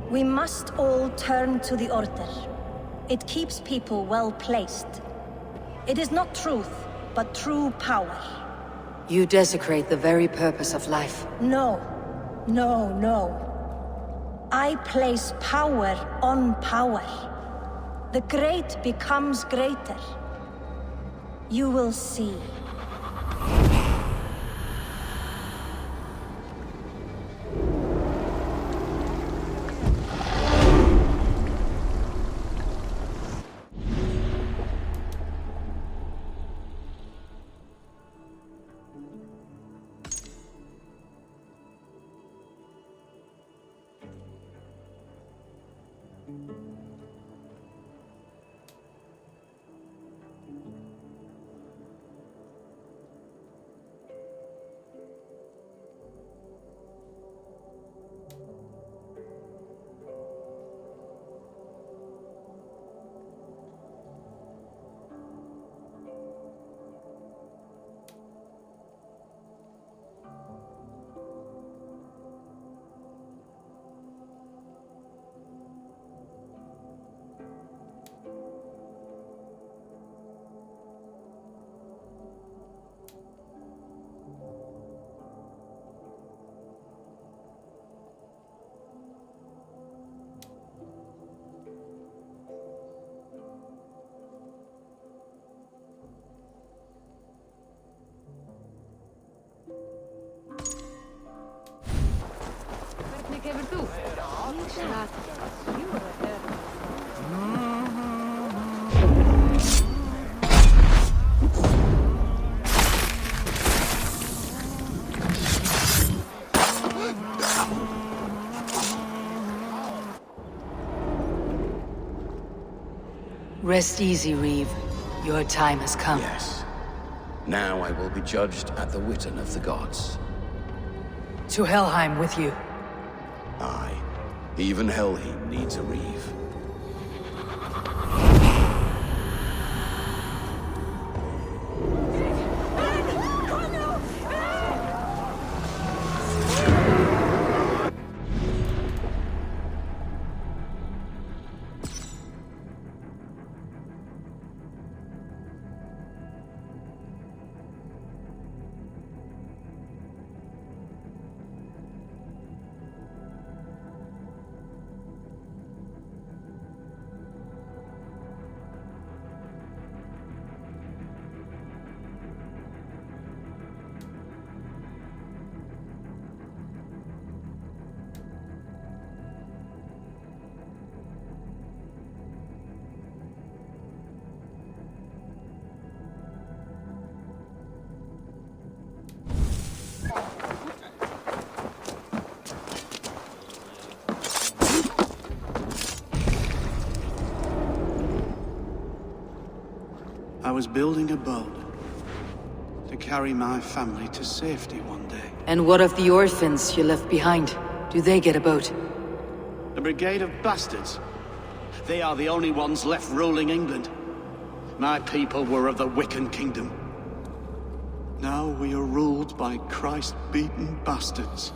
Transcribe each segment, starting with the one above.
We must all turn to the Order. It keeps people well placed. It is not truth, but true power. You desecrate the very purpose of life. No. No, no. I place power on power. The great becomes greater. You will see. Rest easy, Reeve. Your time has come. Yes. Now I will be judged at the Witten of the Gods. To Helheim with you. Aye. Even Helheim needs a Reeve. I was building a boat to carry my family to safety one day. And what of the orphans you left behind? Do they get a boat? A brigade of bastards. They are the only ones left ruling England. My people were of the Wiccan kingdom. Now we are ruled by Christ-beaten bastards.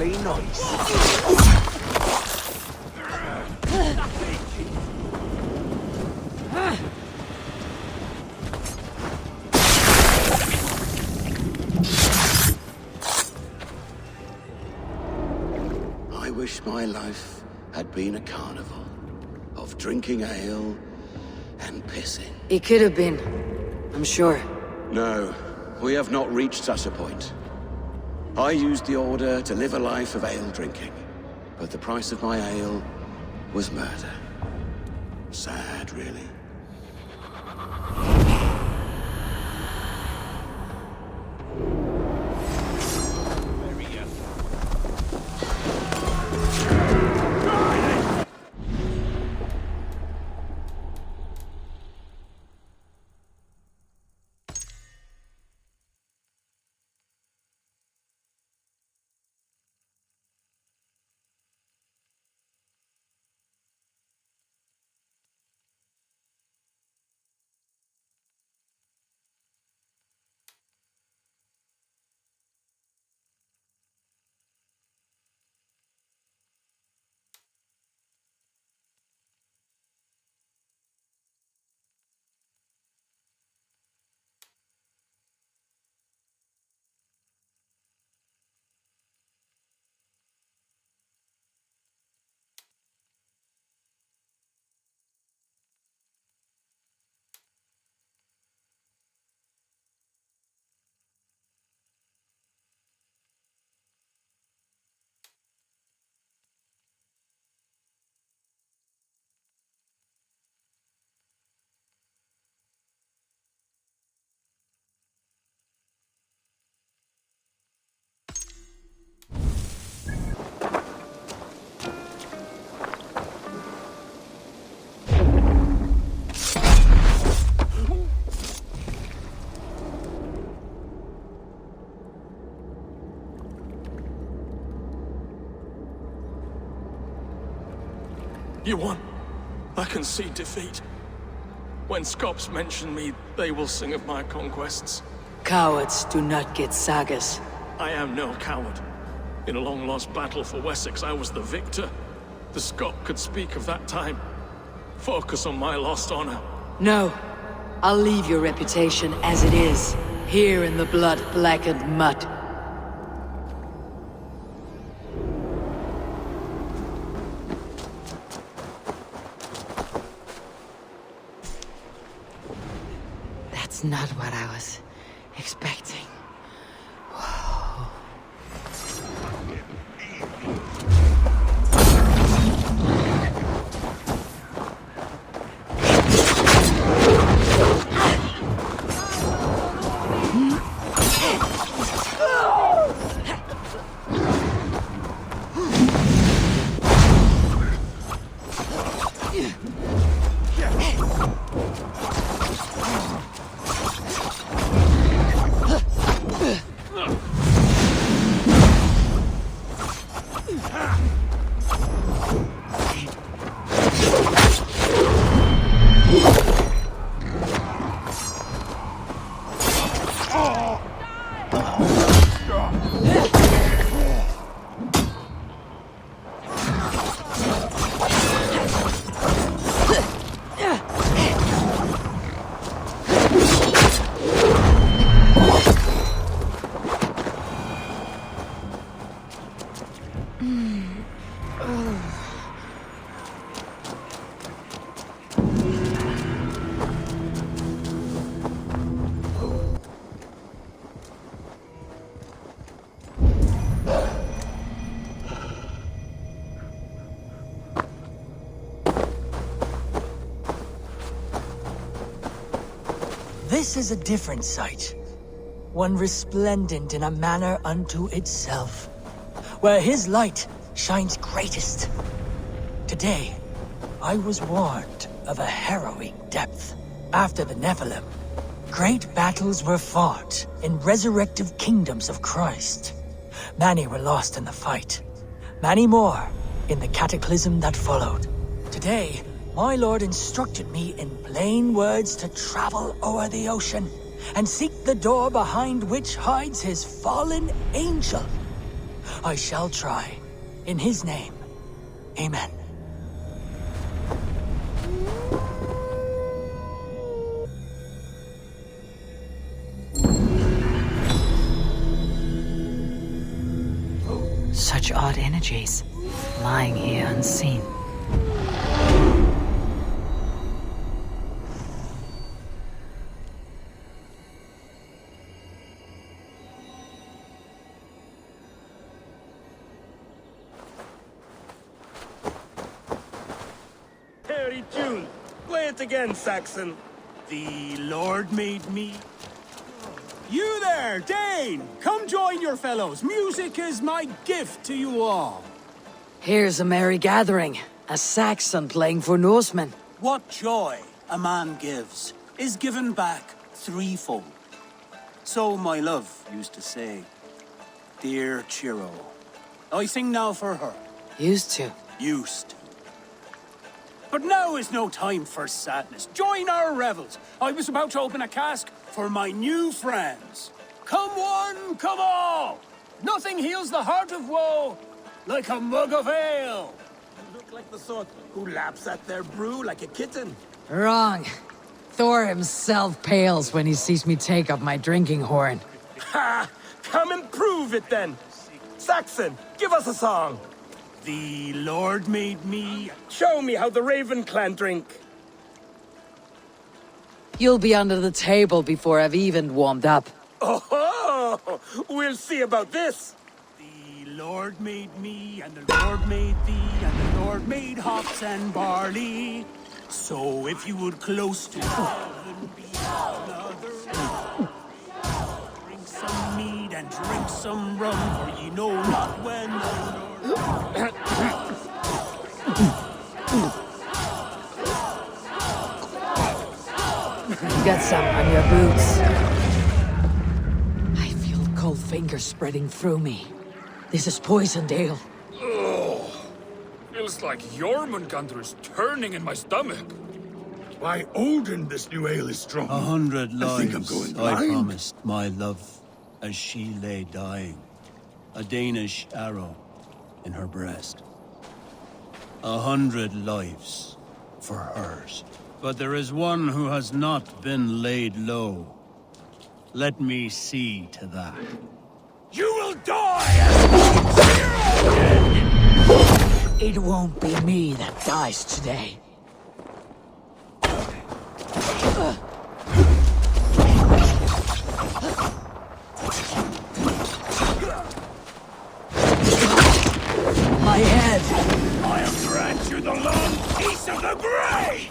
Very nice. I wish my life had been a carnival of drinking ale and pissing. It could have been, I'm sure. No, we have not reached such a point. I used the order to live a life of ale drinking, but the price of my ale was murder. Sad, really. You won. I can see defeat. When Scops mention me, they will sing of my conquests. Cowards do not get sagas. I am no coward. In a long-lost battle for Wessex, I was the victor. The Scot could speak of that time. Focus on my lost honor. No. I'll leave your reputation as it is, here in the blood-blackened mud. That's not what I was expecting. Whoa. This is a different sight. One resplendent in a manner unto itself, where his light shines greatest. Today, I was warned of a harrowing depth. After the Nephilim, great battles were fought in resurrective kingdoms of Christ. Many were lost in the fight. Many more in the cataclysm that followed. Today, my lord instructed me in plain words to travel o'er the ocean and seek the door behind which hides his fallen angel. I shall try. In his name, amen. Such odd energies, lying here unseen. Very tune. Play it again, Saxon. The Lord made me. You there, Dane! Come join your fellows. Music is my gift to you all. Here's a merry gathering. A Saxon playing for Norsemen. What joy a man gives is given back threefold. So my love used to say, dear Chiro. I sing now for her. Used to. Used to. But now is no time for sadness. Join our revels. I was about to open a cask for my new friends. Come one, come all. Nothing heals the heart of woe like a mug of ale. You look like the sort who laps at their brew like a kitten. Wrong. Thor himself pales when he sees me take up my drinking horn. Ha! Come and prove it then. Saxon, give us a song. The Lord made me. Show me how the Raven clan drink. You'll be under the table before I've even warmed up. Oh, we'll see about this. The Lord made me, and the Lord made thee, and the Lord made hops and barley. So if you would close to heaven be another. Drink some mead and drink some rum, for ye know not when the Lord. Get some on your boots. I feel cold fingers spreading through me. This is poisoned ale. Oh, feels like Jormungandr is turning in my stomach. By Odin, this new ale is strong. 100 I think I'm lives going I blind. promised my love as she lay dying. A Danish arrow in her breast. 100 lives for hers. But there is one who has not been laid low. Let me see to that. You will die as Zero! It won't be me that dies today. My head! I'll grant you the long peace of the grey!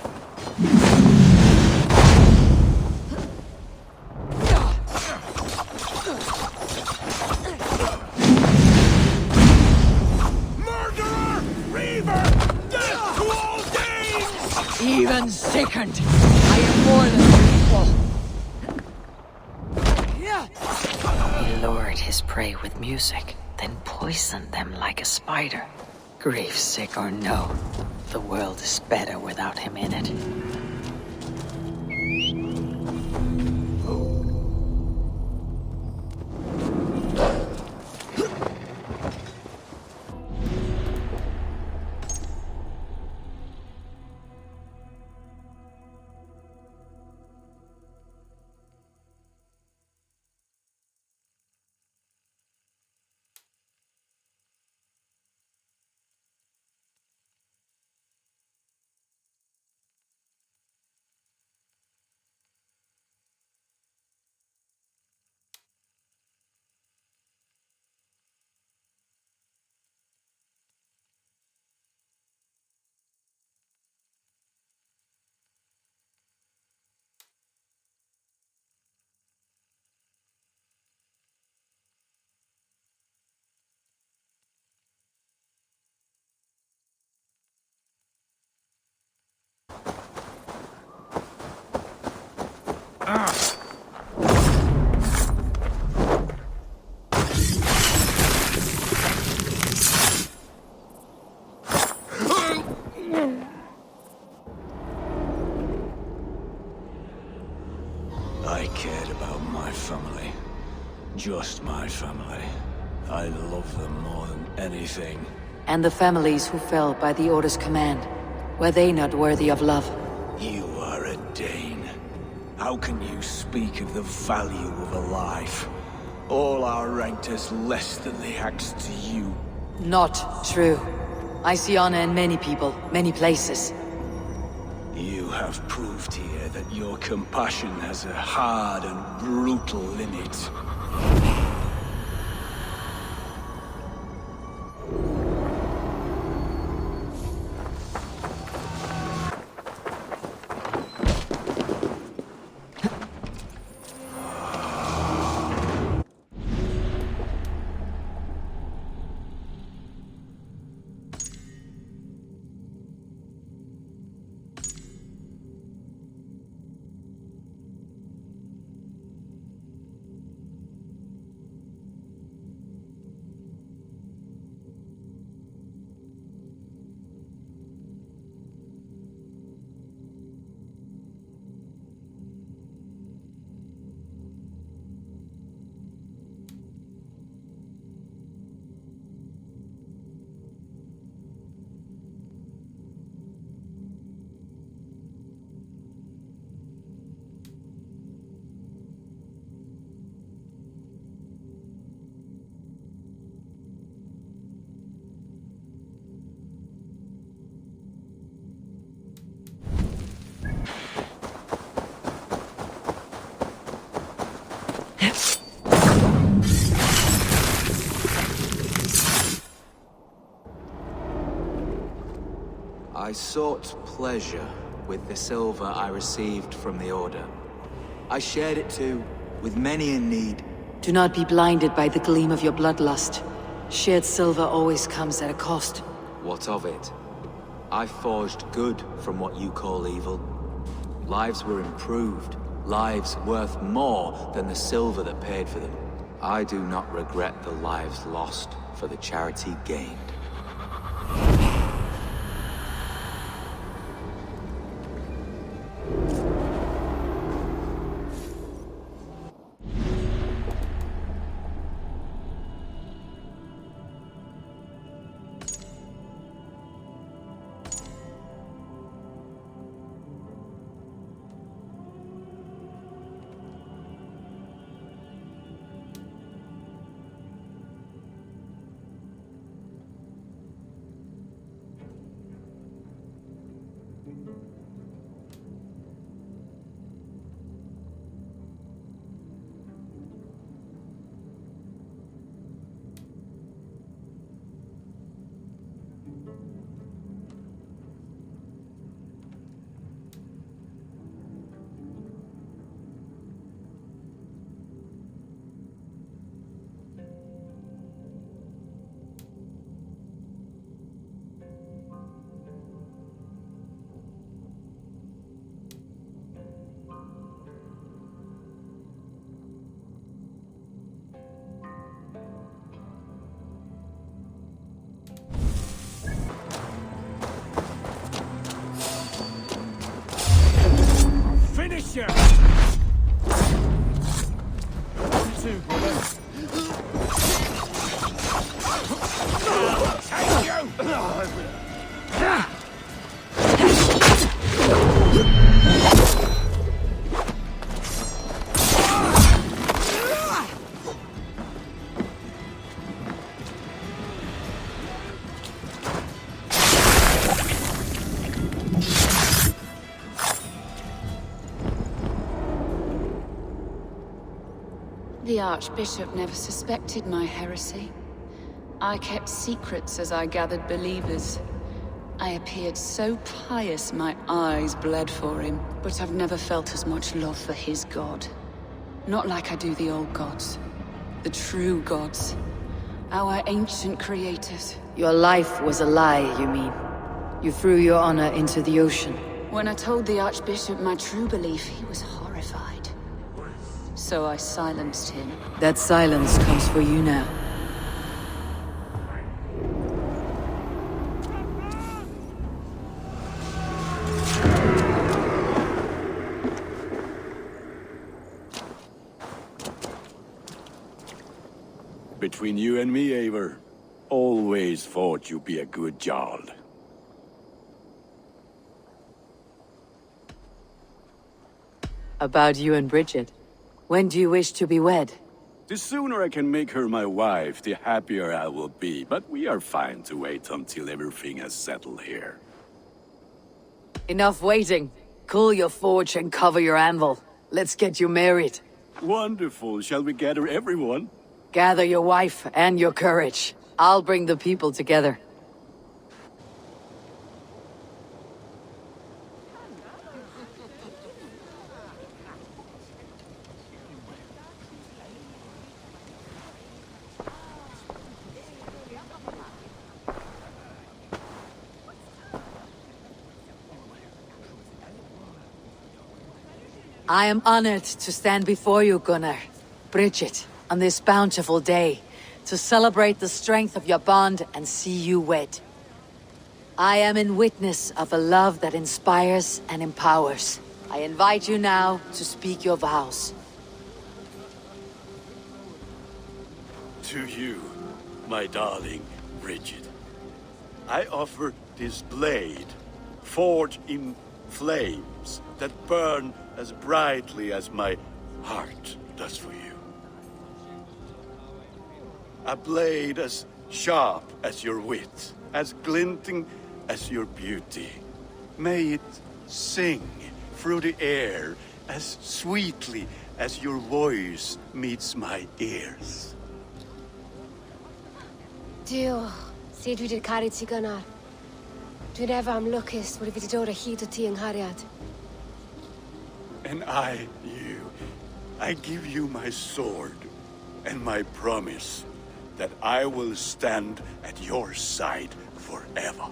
Murderer! Reaver! Death to all Danes! Even sickened! I am more than equal! He lured his prey with music, then poisoned them like a spider. Grief sick or no, the world is better without him in it. I cared about my family. Just my family. I love them more than anything. And the families who fell by the Order's command. Were they not worthy of love? You are a Dane. How can you speak of the value of a life? All are ranked as less than the axe to you. Not true. I see honor in many people, many places. You have proved here that your compassion has a hard and brutal limit. I sought pleasure with the silver I received from the Order. I shared it too, with many in need. Do not be blinded by the gleam of your bloodlust. Shared silver always comes at a cost. What of it? I forged good from what you call evil. Lives were improved, lives worth more than the silver that paid for them. I do not regret the lives lost for the charity gained. Finisher! You too, brother. Take you! The Archbishop never suspected my heresy. I kept secrets as I gathered believers. I appeared so pious my eyes bled for him, but I've never felt as much love for his god. Not like I do the old gods. The true gods. Our ancient creators. Your life was a lie, you mean? You threw your honor into the ocean. When I told the Archbishop my true belief, he was horrified. So I silenced him. That silence comes for you now. Between between you and me, Eivor. Always thought you'd be a good Jarl. About you and Bridget. When do you wish to be wed? The sooner I can make her my wife, the happier I will be. But we are fine to wait until everything has settled here. Enough waiting. Cool your forge and cover your anvil. Let's get you married. Wonderful. Shall we gather everyone? Gather your wife and your courage. I'll bring the people together. I am honored to stand before you, Gunnar, Bridget, on this bountiful day, to celebrate the strength of your bond and see you wed. I am in witness of a love that inspires and empowers. I invite you now to speak your vows. To you, my darling Bridget, I offer this blade, forged in flames that burn as brightly as my heart does for you. A blade as sharp as your wit, as glinting as your beauty. May it sing through the air as sweetly as your voice meets my ears. Dio, sed vi det carit si Gunnar. Dwi'n efo am lwcus bod fi wedi dod o hyd o ti yng nghariad. And I, you, I give you my sword and my promise that I will stand at your side forever.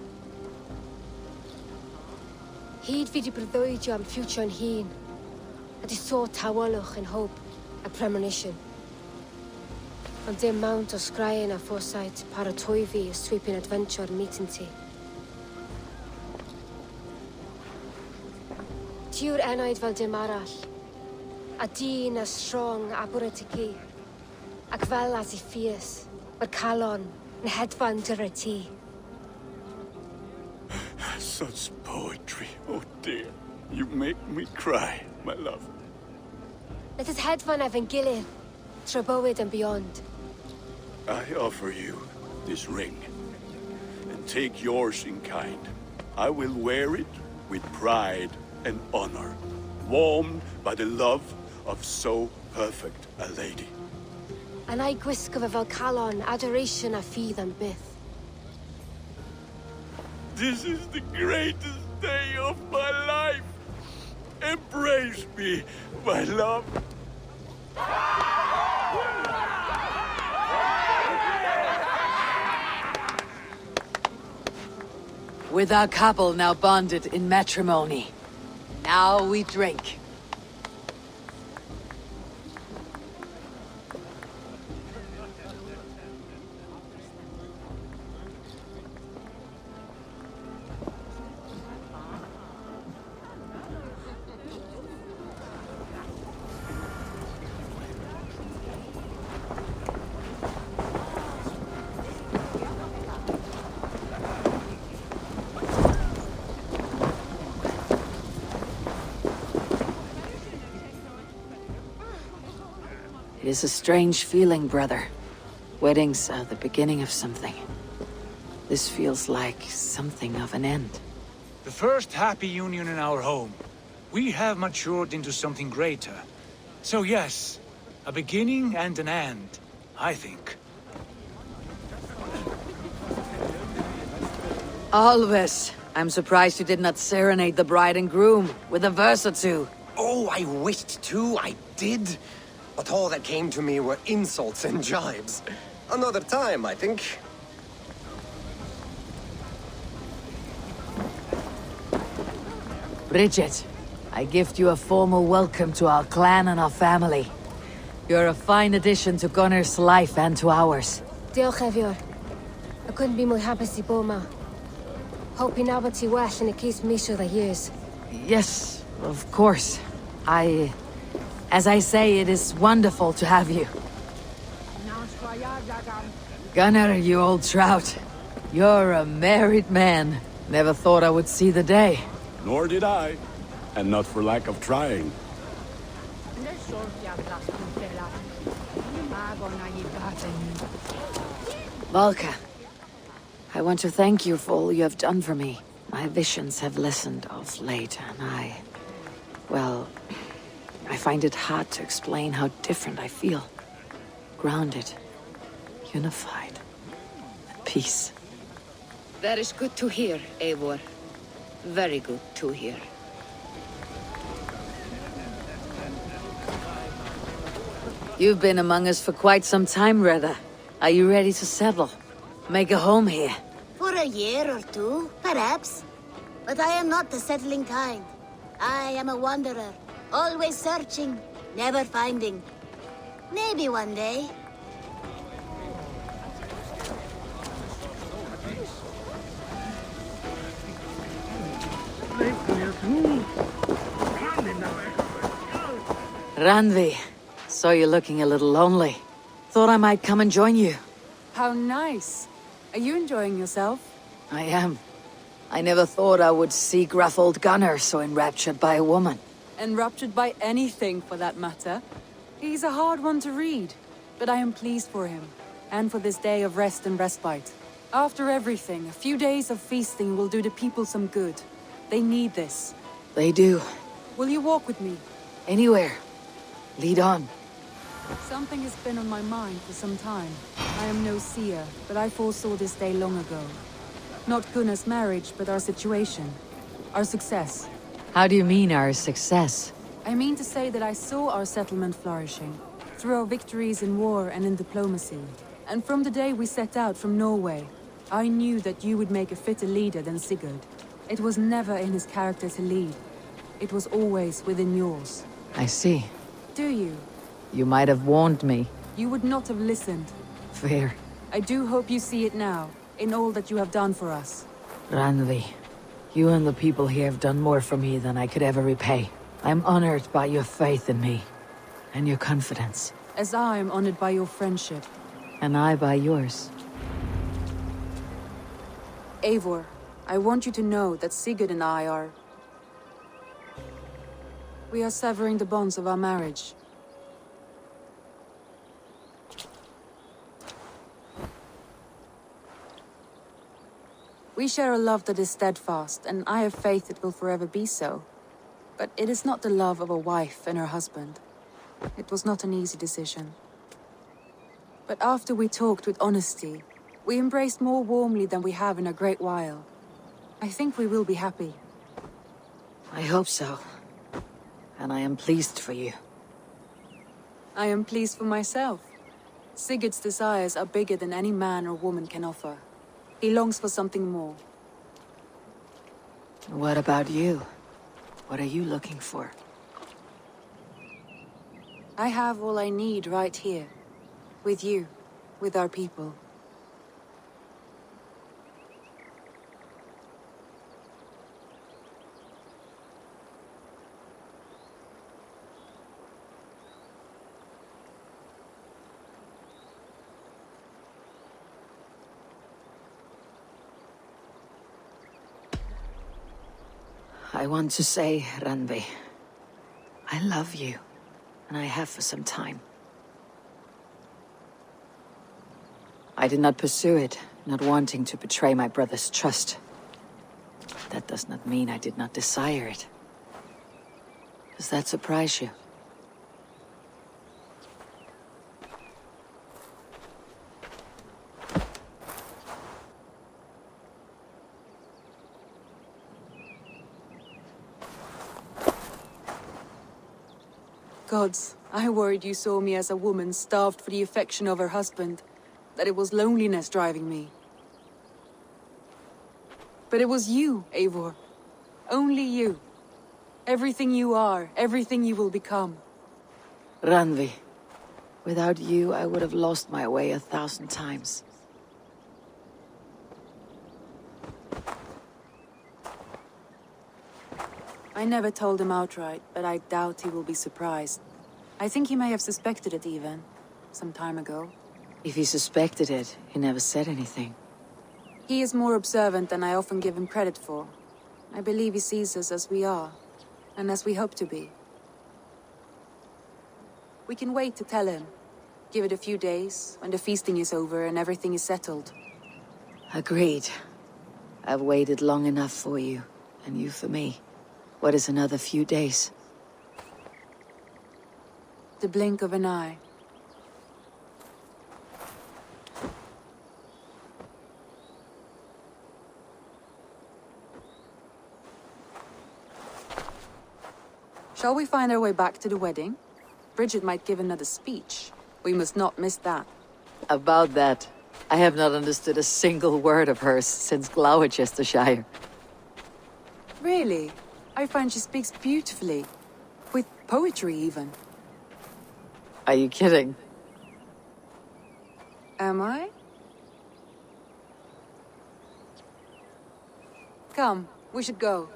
Hyd fi wedi breuddwydio am ffiwtio yn hun, a di so tawolwch yn hope a premonition. Ond dim mount o sgraen a foresight paratoi fi a sweeping adventure meeting ti. Tiw'r enaid fel dim arall, a dyn as strong a bwrdd ti gi, ac fel as I ffies, mae'r calon yn hedfan dyr y ti. Such poetry, oh dear. You make me cry, my love. Let us hedfan efo'n gilydd, tra bywyd and beyond. I offer you this ring, and take yours in kind. I will wear it with pride and honor, warmed by the love of so perfect a lady. And I gwisgo fe fel calon, adoration a ffydd am byth. This is the greatest day of my life. Embrace me, my love. With our couple now bonded in matrimony, now we drink. It is a strange feeling, brother. Weddings are the beginning of something. This feels like something of an end. The first happy union in our home. We have matured into something greater. So yes, a beginning and an end, I think. Alves, I'm surprised you did not serenade the bride and groom with a verse or two. Oh, I wished to, I did. But all that came to me were insults and jibes. Another time, I think. Bridget, I gift you a formal welcome to our clan and our family. You're a fine addition to Gunnar's life and to ours. Diolch Efior. I couldn't be more happy to be ma. Hoping now but ti well in a case misio the years. Yes, of course. As I say, it is wonderful to have you. Gunnar, you old trout. You're a married man. Never thought I would see the day. Nor did I. And not for lack of trying. Valka, I want to thank you for all you have done for me. My visions have lessened of late, and well, I find it hard to explain how different I feel. Grounded, unified, at peace. That is good to hear, Eivor. Very good to hear. You've been among us for quite some time, Reda. Are you ready to settle? Make a home here? For a year or two, perhaps. But I am not the settling kind. I am a wanderer, always searching, never finding. Maybe one day. Randvi, saw you looking a little lonely. Thought I might come and join you. How nice. Are you enjoying yourself? I am. I never thought I would see gruff old Gunnar so enraptured by a woman. Enraptured by anything, for that matter. He's a hard one to read, but I am pleased for him, and for this day of rest and respite. After everything, a few days of feasting will do the people some good. They need this. They do. Will you walk with me? Anywhere. Lead on. Something has been on my mind for some time. I am no seer, but I foresaw this day long ago. Not Gunnar's marriage, but our situation. Our success. How do you mean our success? I mean to say that I saw our settlement flourishing, through our victories in war and in diplomacy. And from the day we set out from Norway, I knew that you would make a fitter leader than Sigurd. It was never in his character to lead. It was always within yours. I see. Do you? You might have warned me. You would not have listened. Fair. I do hope you see it now, in all that you have done for us. Randvi, you and the people here have done more for me than I could ever repay. I'm honored by your faith in me, and your confidence. As I am honored by your friendship. And I by yours. Eivor, I want you to know that Sigurd and I are... We are severing the bonds of our marriage. We share a love that is steadfast, and I have faith it will forever be so. But it is not the love of a wife and her husband. It was not an easy decision. But after we talked with honesty, we embraced more warmly than we have in a great while. I think we will be happy. I hope so. And I am pleased for you. I am pleased for myself. Sigurd's desires are bigger than any man or woman can offer. He longs for something more. What about you? What are you looking for? I have all I need right here. With you. With our people. I want to say, Randvi, I love you, and I have for some time. I did not pursue it, not wanting to betray my brother's trust. That does not mean I did not desire it. Does that surprise you? Gods, I worried you saw me as a woman starved for the affection of her husband. That it was loneliness driving me. But it was you, Eivor. Only you. Everything you are, everything you will become. Randvi, without you, I would have lost my way 1,000 times. I never told him outright, but I doubt he will be surprised. I think he may have suspected it even, some time ago. If he suspected it, he never said anything. He is more observant than I often give him credit for. I believe he sees us as we are, and as we hope to be. We can wait to tell him. Give it a few days, when the feasting is over and everything is settled. Agreed. I've waited long enough for you, and you for me. What is another few days? The blink of an eye. Shall we find our way back to the wedding? Bridget might give another speech. We must not miss that. About that, I have not understood a single word of hers since Gloucestershire. Really? I find she speaks beautifully. With poetry, even. Are you kidding? Am I? Come, we should go.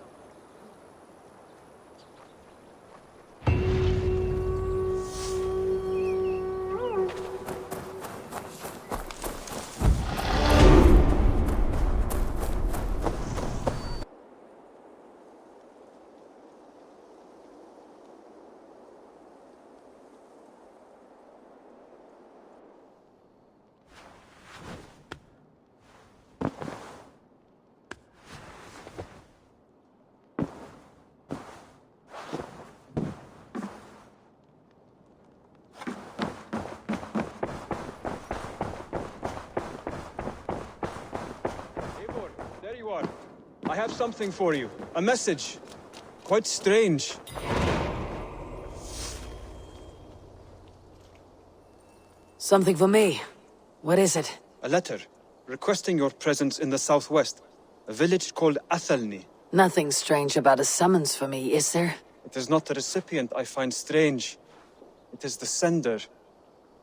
There you are. I have something for you. A message. Quite strange. Something for me. What is it? A letter, requesting your presence in the southwest. A village called Athelney. Nothing strange about a summons for me, is there? It is not the recipient I find strange. It is the sender.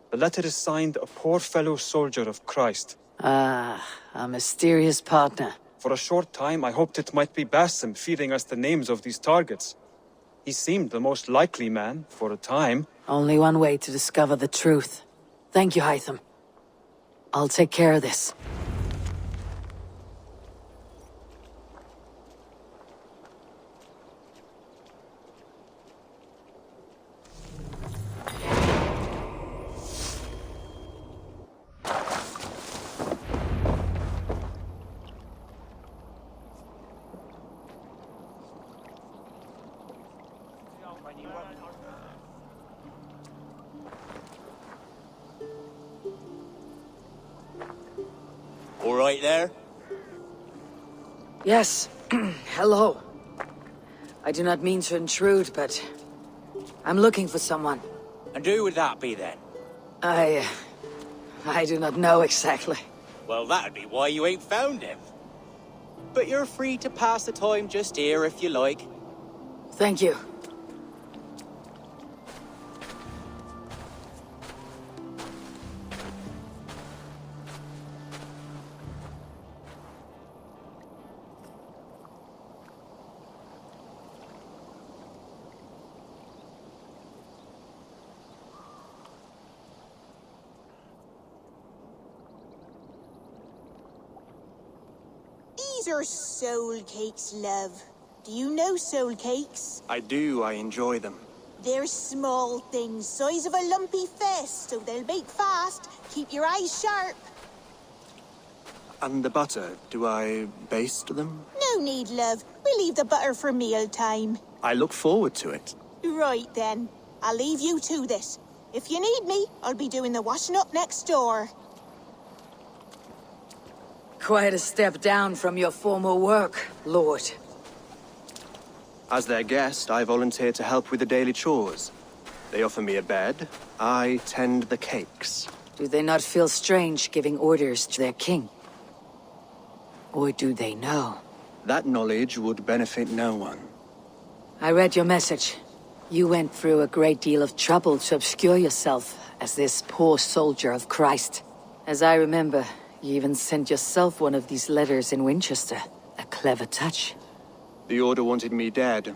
The letter is signed a poor fellow soldier of Christ. Ah, a mysterious partner. For a short time, I hoped it might be Basim feeding us the names of these targets. He seemed the most likely man, for a time. Only one way to discover the truth. Thank you, Hytham. I'll take care of this. All right there? Yes. Hello. I do not mean to intrude, but I'm looking for someone. And who would that be then? I do not know exactly. Well, that'd be why you ain't found him. But you're free to pass the time just here if you like. Thank you. These are soul cakes, love. Do you know soul cakes? I do, I enjoy them. They're small things, size of a lumpy fist, so they'll bake fast. Keep your eyes sharp. And the butter, do I baste them? No need, love. We'll leave the butter for meal time. I look forward to it. Right then. I'll leave you to this. If you need me, I'll be doing the washing up next door. Quite a step down from your former work, Lord. As their guest, I volunteer to help with the daily chores. They offer me a bed. I tend the cakes. Do they not feel strange giving orders to their king? Or do they know? That knowledge would benefit no one. I read your message. You went through a great deal of trouble to obscure yourself as this poor soldier of Christ. As I remember, you even sent yourself one of these letters in Winchester. A clever touch. The Order wanted me dead.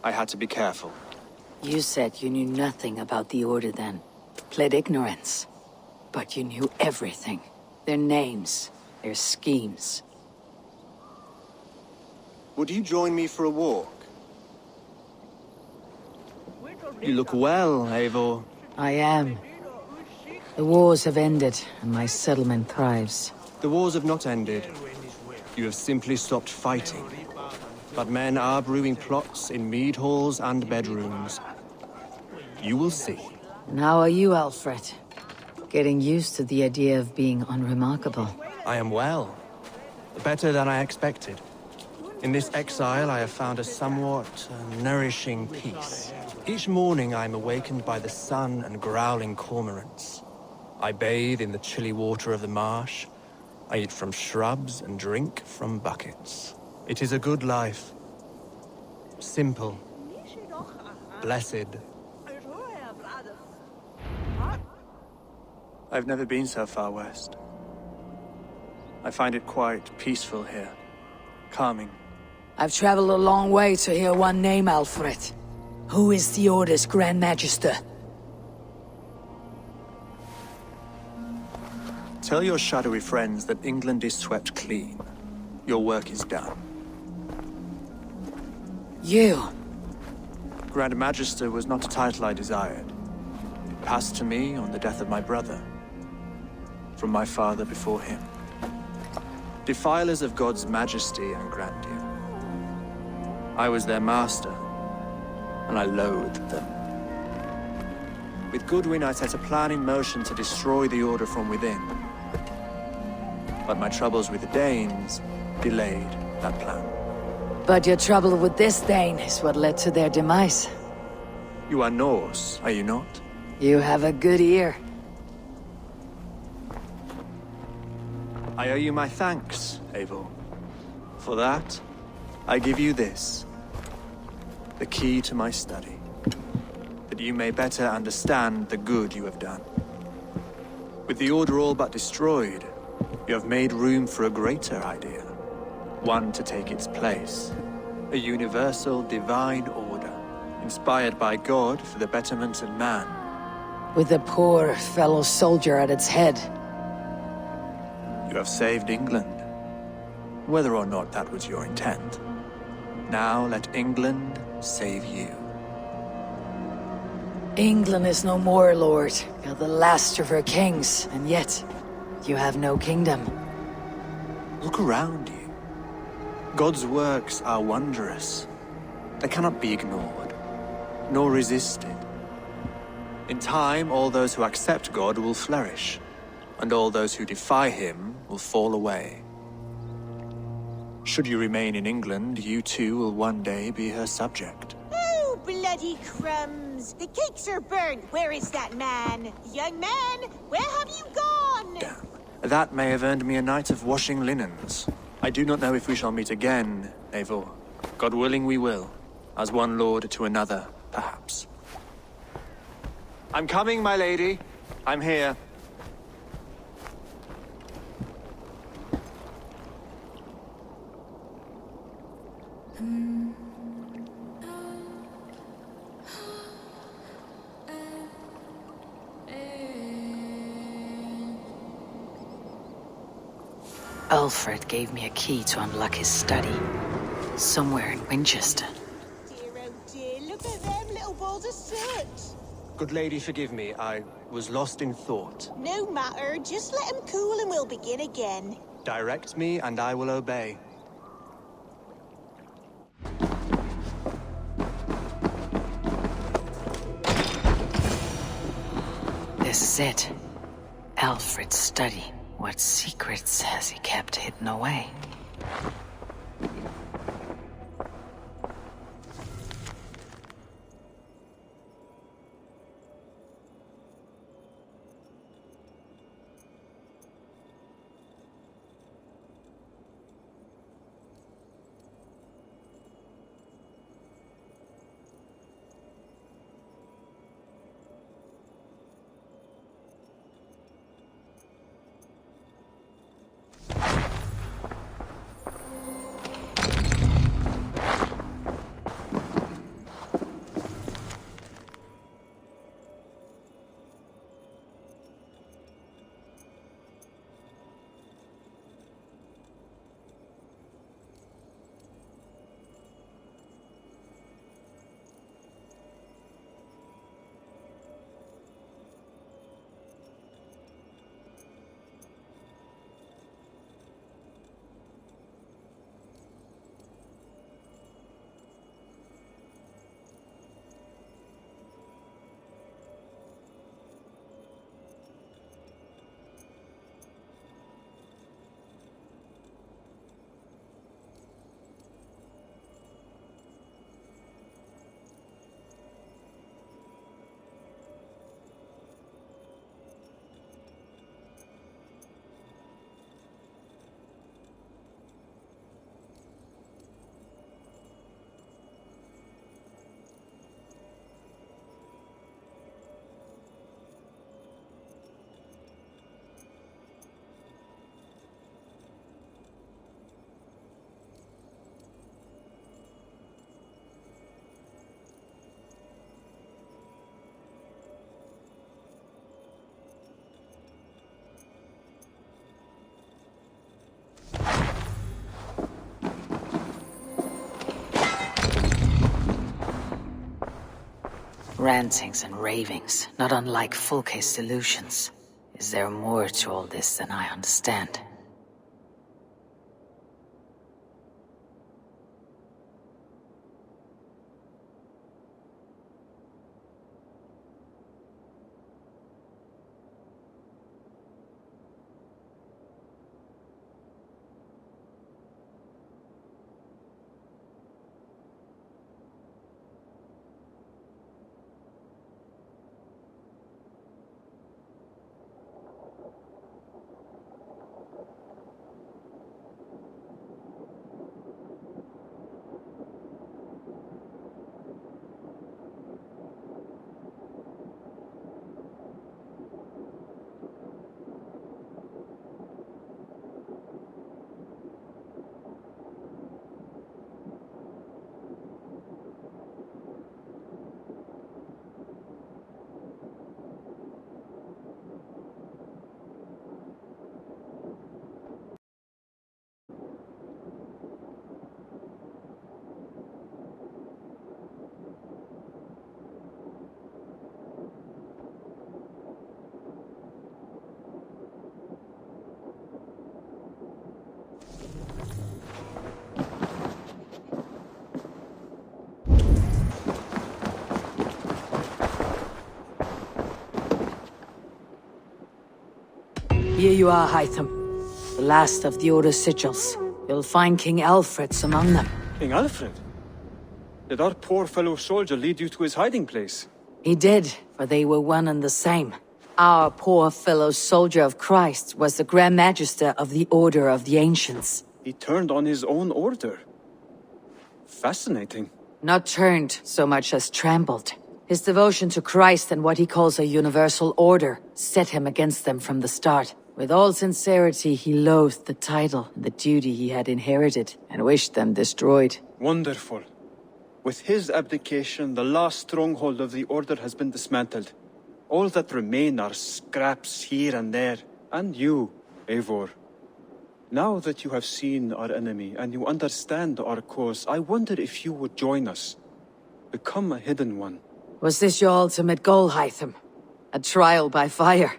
I had to be careful. You said you knew nothing about the Order then. Pled ignorance. But you knew everything. Their names, their schemes. Would you join me for a walk? You look well, Eivor. I am. The wars have ended, and my settlement thrives. The wars have not ended. You have simply stopped fighting. But men are brewing plots in mead halls and bedrooms. You will see. And how are you, Alfred? Getting used to the idea of being unremarkable. I am well. Better than I expected. In this exile, I have found a somewhat nourishing peace. Each morning, I am awakened by the sun and growling cormorants. I bathe in the chilly water of the marsh. I eat from shrubs and drink from buckets. It is a good life. Simple. Blessed. I've never been so far west. I find it quite peaceful here. Calming. I've traveled a long way to hear one name, Alfred. Who is the Order's Grand Magister? Tell your shadowy friends that England is swept clean. Your work is done. You? Grand Magister was not a title I desired. It passed to me on the death of my brother. From my father before him. Defilers of God's majesty and grandeur. I was their master, and I loathed them. With Goodwin, I set a plan in motion to destroy the Order from within. But my troubles with the Danes delayed that plan. But your trouble with this Dane is what led to their demise. You are Norse, are you not? You have a good ear. I owe you my thanks, Eivor. For that, I give you this. The key to my study. That you may better understand the good you have done. With the Order all but destroyed, you have made room for a greater idea. One to take its place. A universal divine order, inspired by God for the betterment of man. With a poor fellow soldier at its head. You have saved England, whether or not that was your intent. Now let England save you. England is no more, Lord. You're the last of her kings, and yet you have no kingdom. Look around you. God's works are wondrous. They cannot be ignored, nor resisted. In time, all those who accept God will flourish, and all those who defy him will fall away. Should you remain in England, you too will one day be her subject. Oh, bloody crumbs! The cakes are burnt! Where is that man? Young man, where have you gone? Damn. That may have earned me a night of washing linens. I do not know if we shall meet again, Eivor. God willing we will. As one lord to another, perhaps. I'm coming, my lady. I'm here. Alfred gave me a key to unlock his study. Somewhere in Winchester. Dear, oh dear, look at them little balls of soot! Good lady, forgive me. I was lost in thought. No matter, just let him cool and we'll begin again. Direct me and I will obey. This is it. Alfred's study. What secrets has he kept hidden away? rantings and ravings, not unlike full-case delusions. Is there more to all this than I understand? Here you are, Hytham. The last of the Order's sigils. You'll find King Alfred's among them. King Alfred? Did our poor fellow soldier lead you to his hiding place? He did, for they were one and the same. Our poor fellow soldier of Christ was the Grand Magister of the Order of the Ancients. He turned on his own order. Fascinating. Not turned so much as trampled. His devotion to Christ and what he calls a universal order set him against them from the start. With all sincerity, he loathed the title and the duty he had inherited, and wished them destroyed. Wonderful. With his abdication, the last stronghold of the Order has been dismantled. All that remain are scraps here and there. And you, Eivor. Now that you have seen our enemy and you understand our cause, I wonder if you would join us. Become a hidden one. Was this your ultimate goal, Hytham? A trial by fire?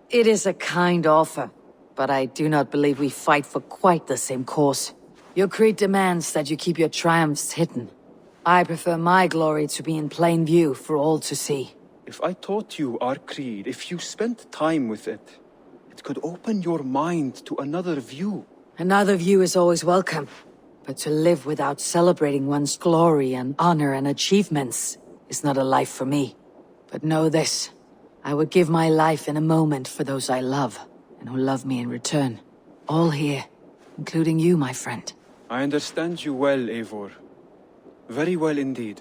It is a kind offer, but I do not believe we fight for quite the same cause. Your creed demands that you keep your triumphs hidden. I prefer my glory to be in plain view for all to see. If I taught you our creed, if you spent time with it, it could open your mind to another view. Another view is always welcome, but to live without celebrating one's glory and honor and achievements is not a life for me. But know this. I would give my life in a moment for those I love, and who love me in return. All here, including you, my friend. I understand you well, Eivor. Very well indeed.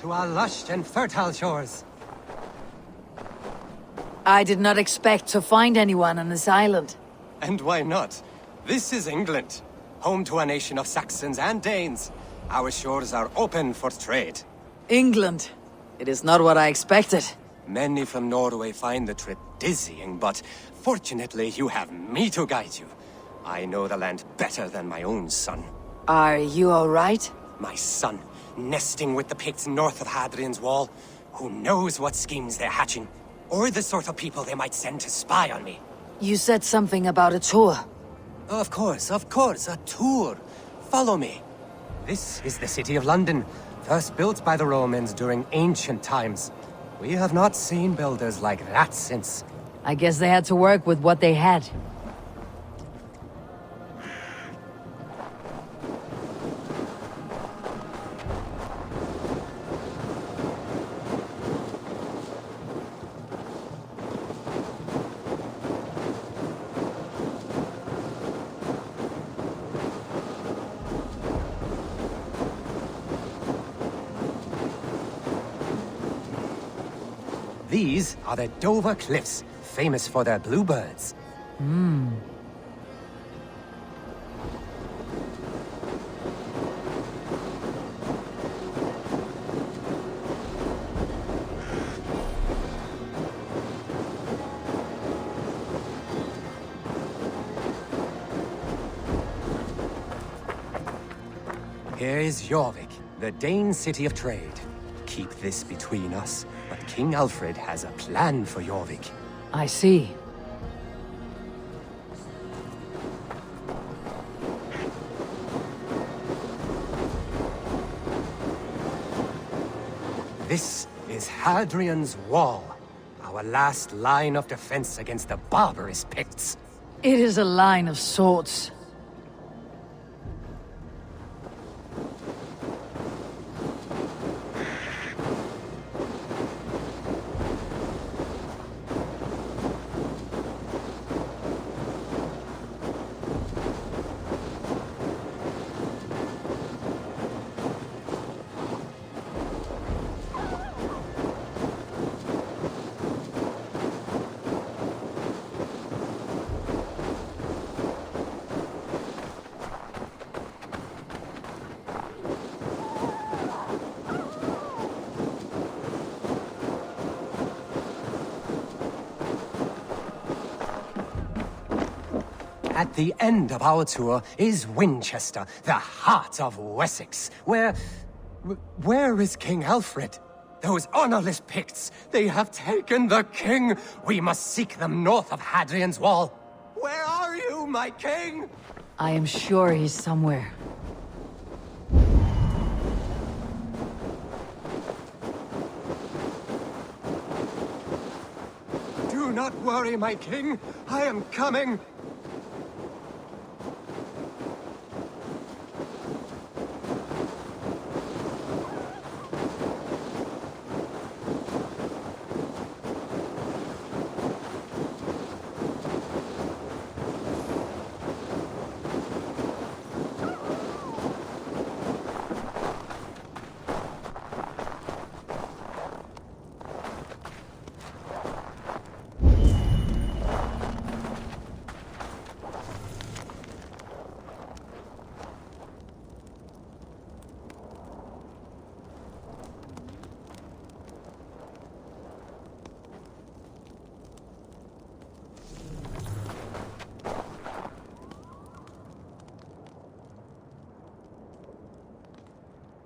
to our lush and fertile shores. I did not expect to find anyone on this island. And why not? This is England, home to a nation of Saxons and Danes. Our shores are open for trade. England. It is not what I expected. Many from Norway find the trip dizzying, but fortunately you have me to guide you. I know the land better than my own son. Are you alright? My son, nesting with the Picts north of Hadrian's Wall. Who knows what schemes they're hatching, or the sort of people they might send to spy on me. You said something about a tour. Of course, a tour. Follow me. This is the city of London, first built by the Romans during ancient times. We have not seen builders like that since. I guess they had to work with what they had. These are the Dover Cliffs, famous for their bluebirds. Here is Jorvik, the Dane city of trade. Keep this between us, but King Alfred has a plan for Jorvik. I see. This is Hadrian's Wall, our last line of defense against the barbarous Picts. It is a line of swords. At the end of our tour is Winchester, the heart of Wessex, where is King Alfred? Those honorless Picts, they have taken the king! We must seek them north of Hadrian's Wall. Where are you, my king? I am sure he's somewhere. Do not worry, my king. I am coming.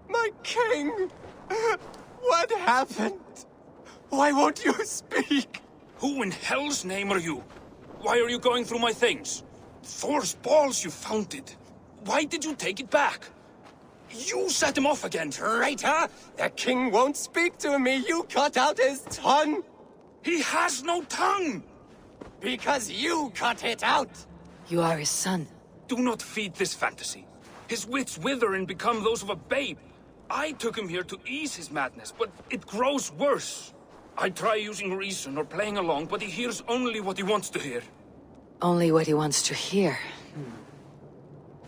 My king! What happened? Why won't you speak? Who in hell's name are you? Why are you going through my things? Thor's balls, you found it. Why did you take it back? You set him off again. Traitor! The king won't speak to me. You cut out his tongue. He has no tongue. Because you cut it out. You are his son. Do not feed this fantasy. His wits wither and become those of a babe. I took him here to ease his madness, but it grows worse. I try using reason or playing along, but he hears only what he wants to hear. Only what he wants to hear.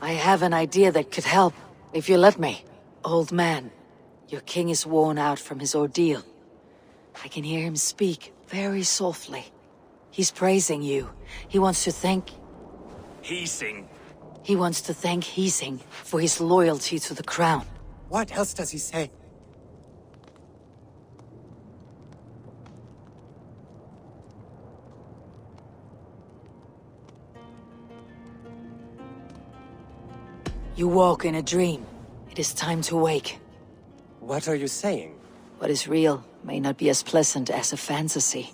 I have an idea that could help, if you let me. Old man, Your king is worn out from his ordeal. I can hear him speak very softly. He's praising you. He wants to thank... Heasing. He wants to thank Heasing for his loyalty to the crown. What else does he say? You walk in a dream. It is time to wake. What are you saying? What is real may not be as pleasant as a fantasy.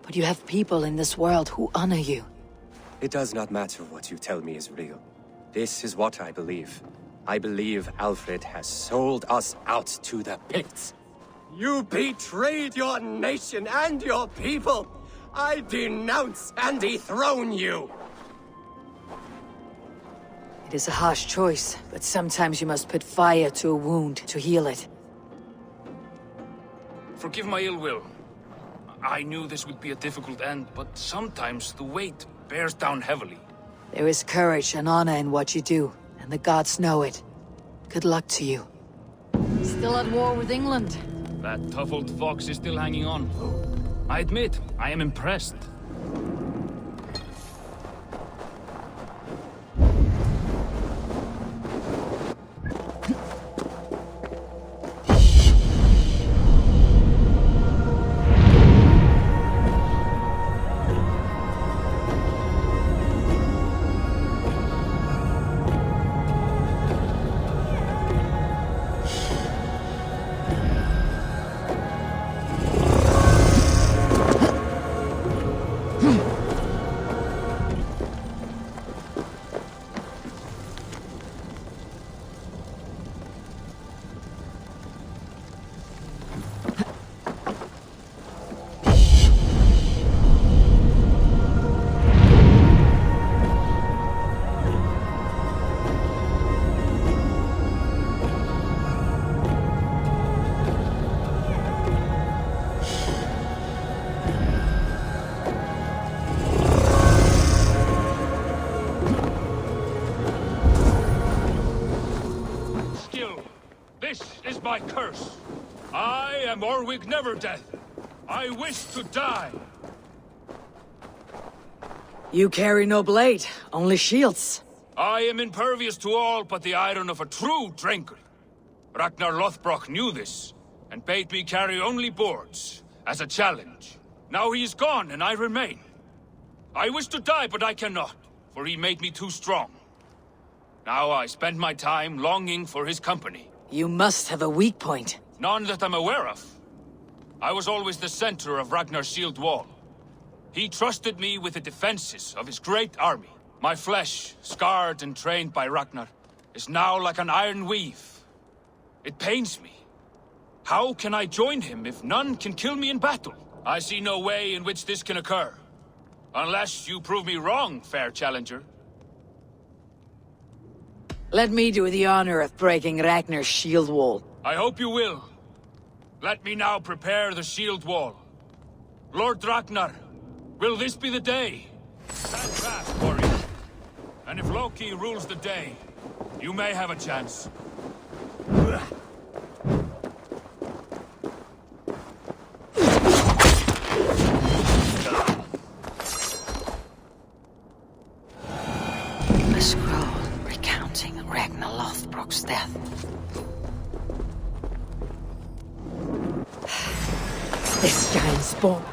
But you have people in this world who honor you. It does not matter what you tell me is real. This is what I believe. I believe Alfred has sold us out to the Picts. You betrayed your nation and your people! I denounce and dethrone you! It is a harsh choice, but sometimes you must put fire to a wound to heal it. Forgive my ill will. I knew this would be a difficult end, but sometimes the weight bears down heavily. There is courage and honor in what you do, and the gods know it. Good luck to you. Still at war with England? That tough old fox is still hanging on. I admit, I am impressed. My curse. I am Orwig Neverdeath. I wish to die. You carry no blade, only shields. I am impervious to all but the iron of a true drinker. Ragnar Lothbrok knew this, and bade me carry only boards, as a challenge. Now he is gone, and I remain. I wish to die, but I cannot, for he made me too strong. Now I spend my time longing for his company. You must have a weak point. None that I'm aware of. I was always the center of Ragnar's shield wall. He trusted me with the defenses of his great army. My flesh, scarred and trained by Ragnar, is now like an iron weave. It pains me. How can I join him if none can kill me in battle? I see no way in which this can occur. Unless you prove me wrong, fair challenger. Let me do the honor of breaking Ragnar's shield wall. I hope you will. Let me now prepare the shield wall. Lord Ragnar, will this be the day? Stand fast, warrior. And if Loki rules the day, you may have a chance. A scroll recounting Ragnar Lothbrok's death. This giant spawn.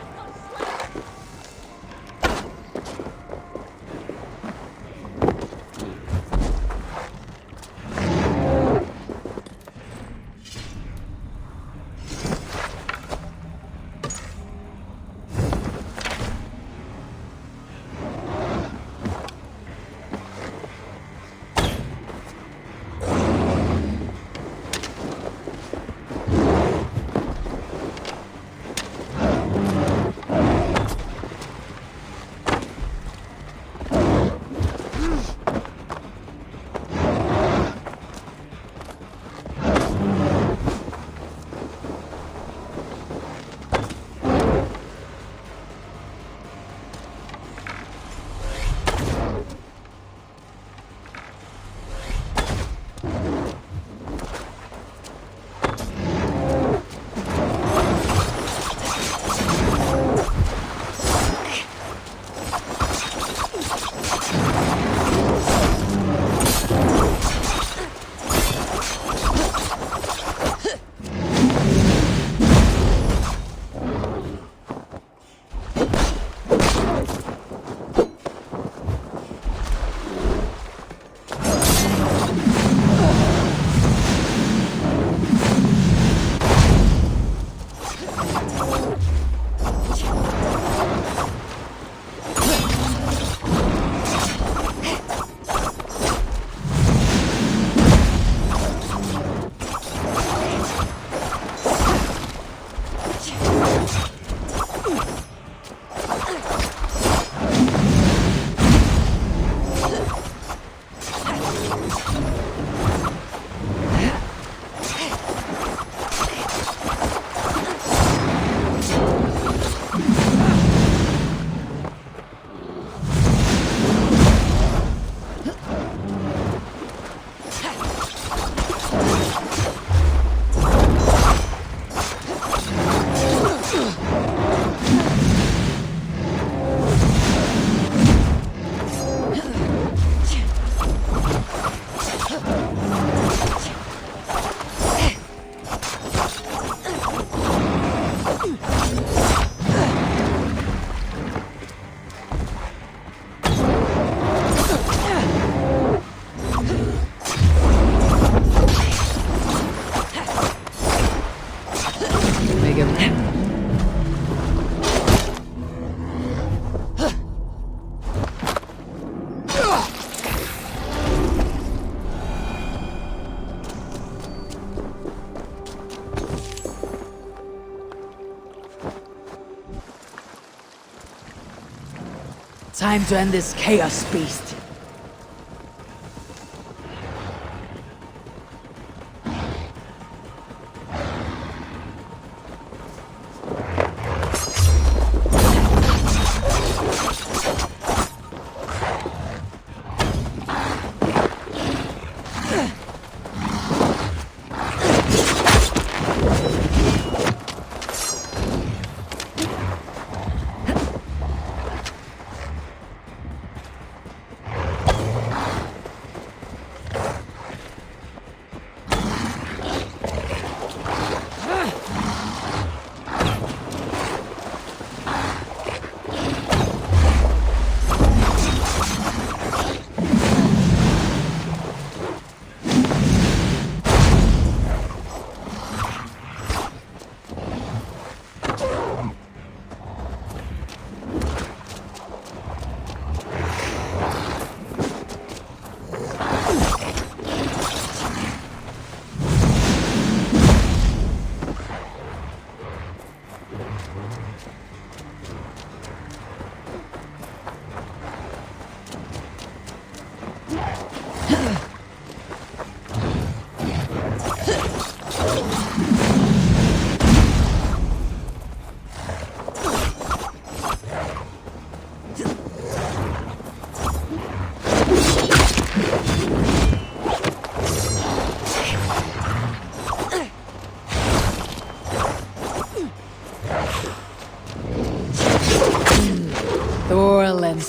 Time to end this chaos beast.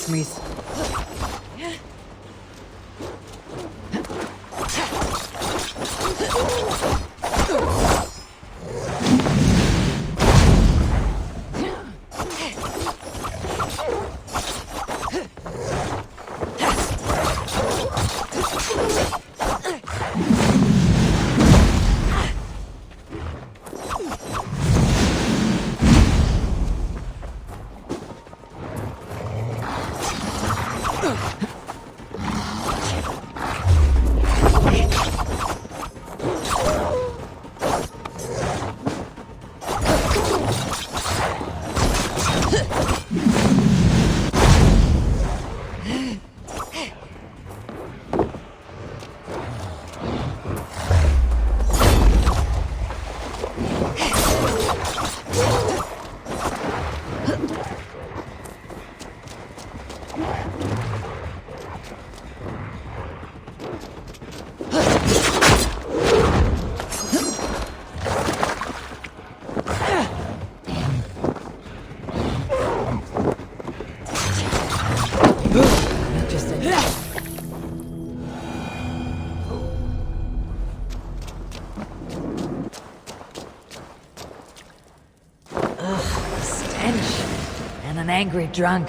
Smith. Angry drunk.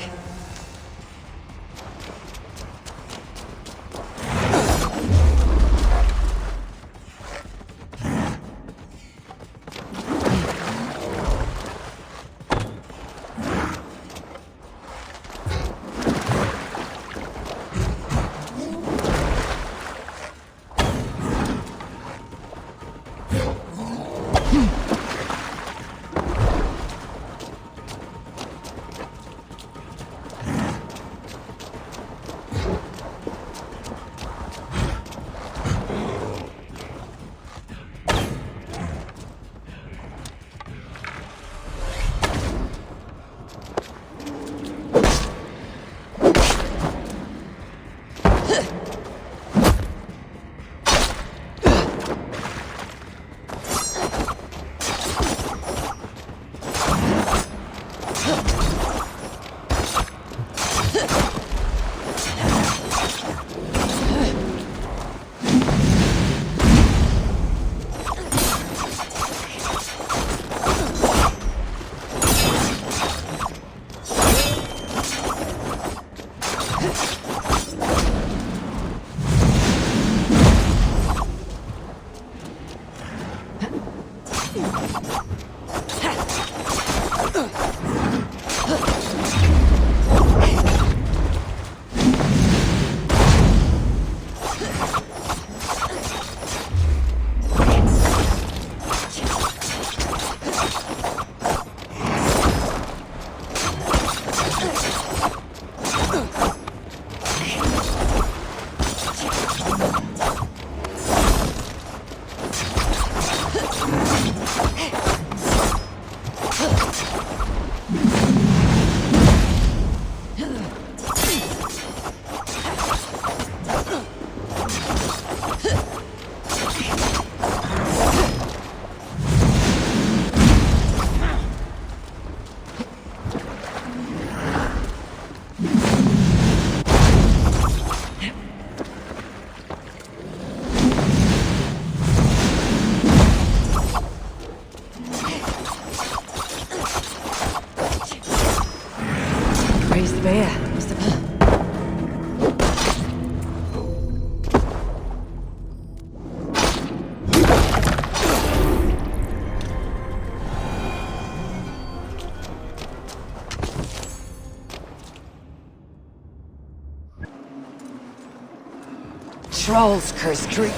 Trolls curse Greek.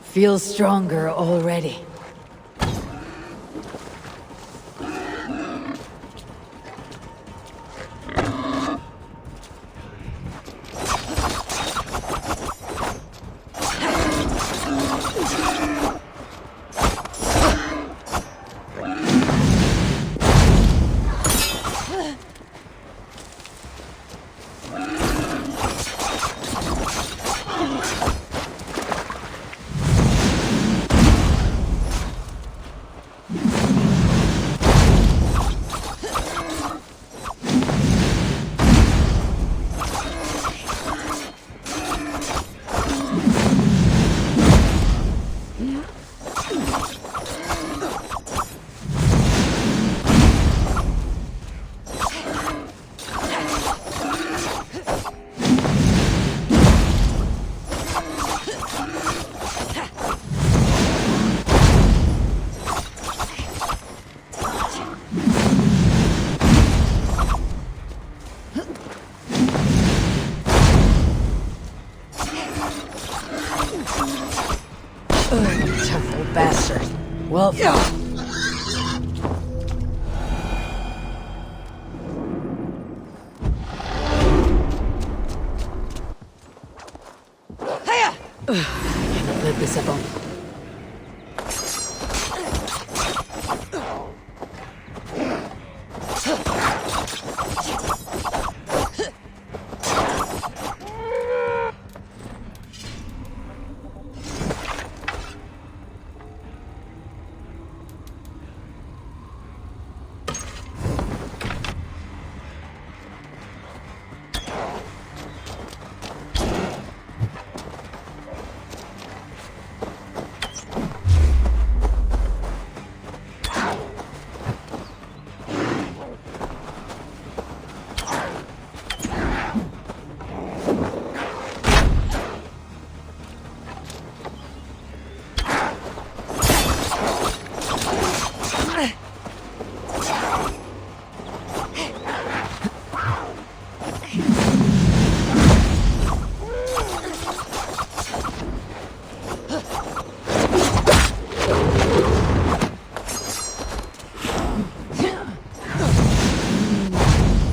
Feels stronger already. Temple bastard. Well, cannot let this happen.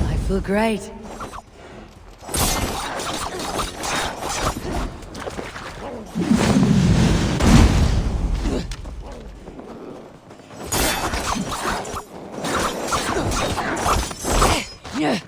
I feel great. Yeah.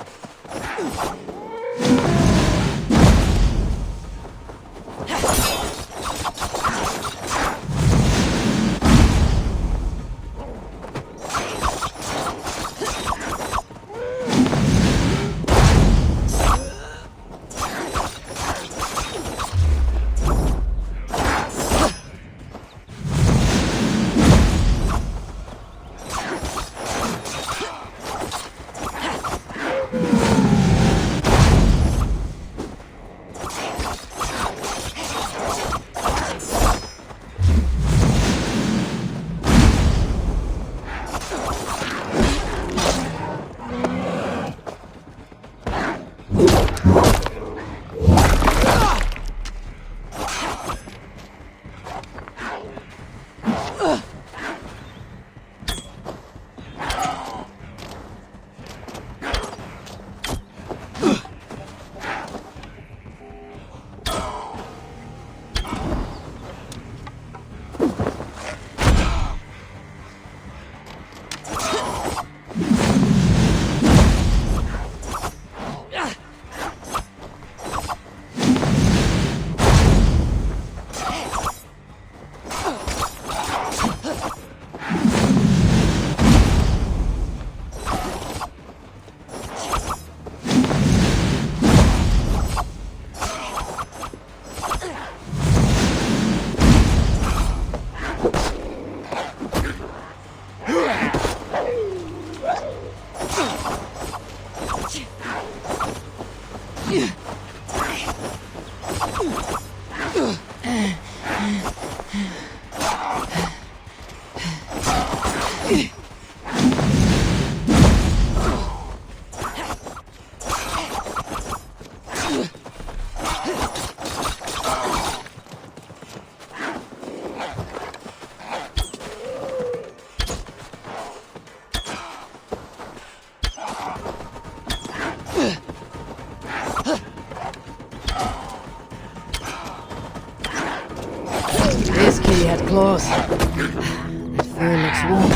claws. That fur looks warm.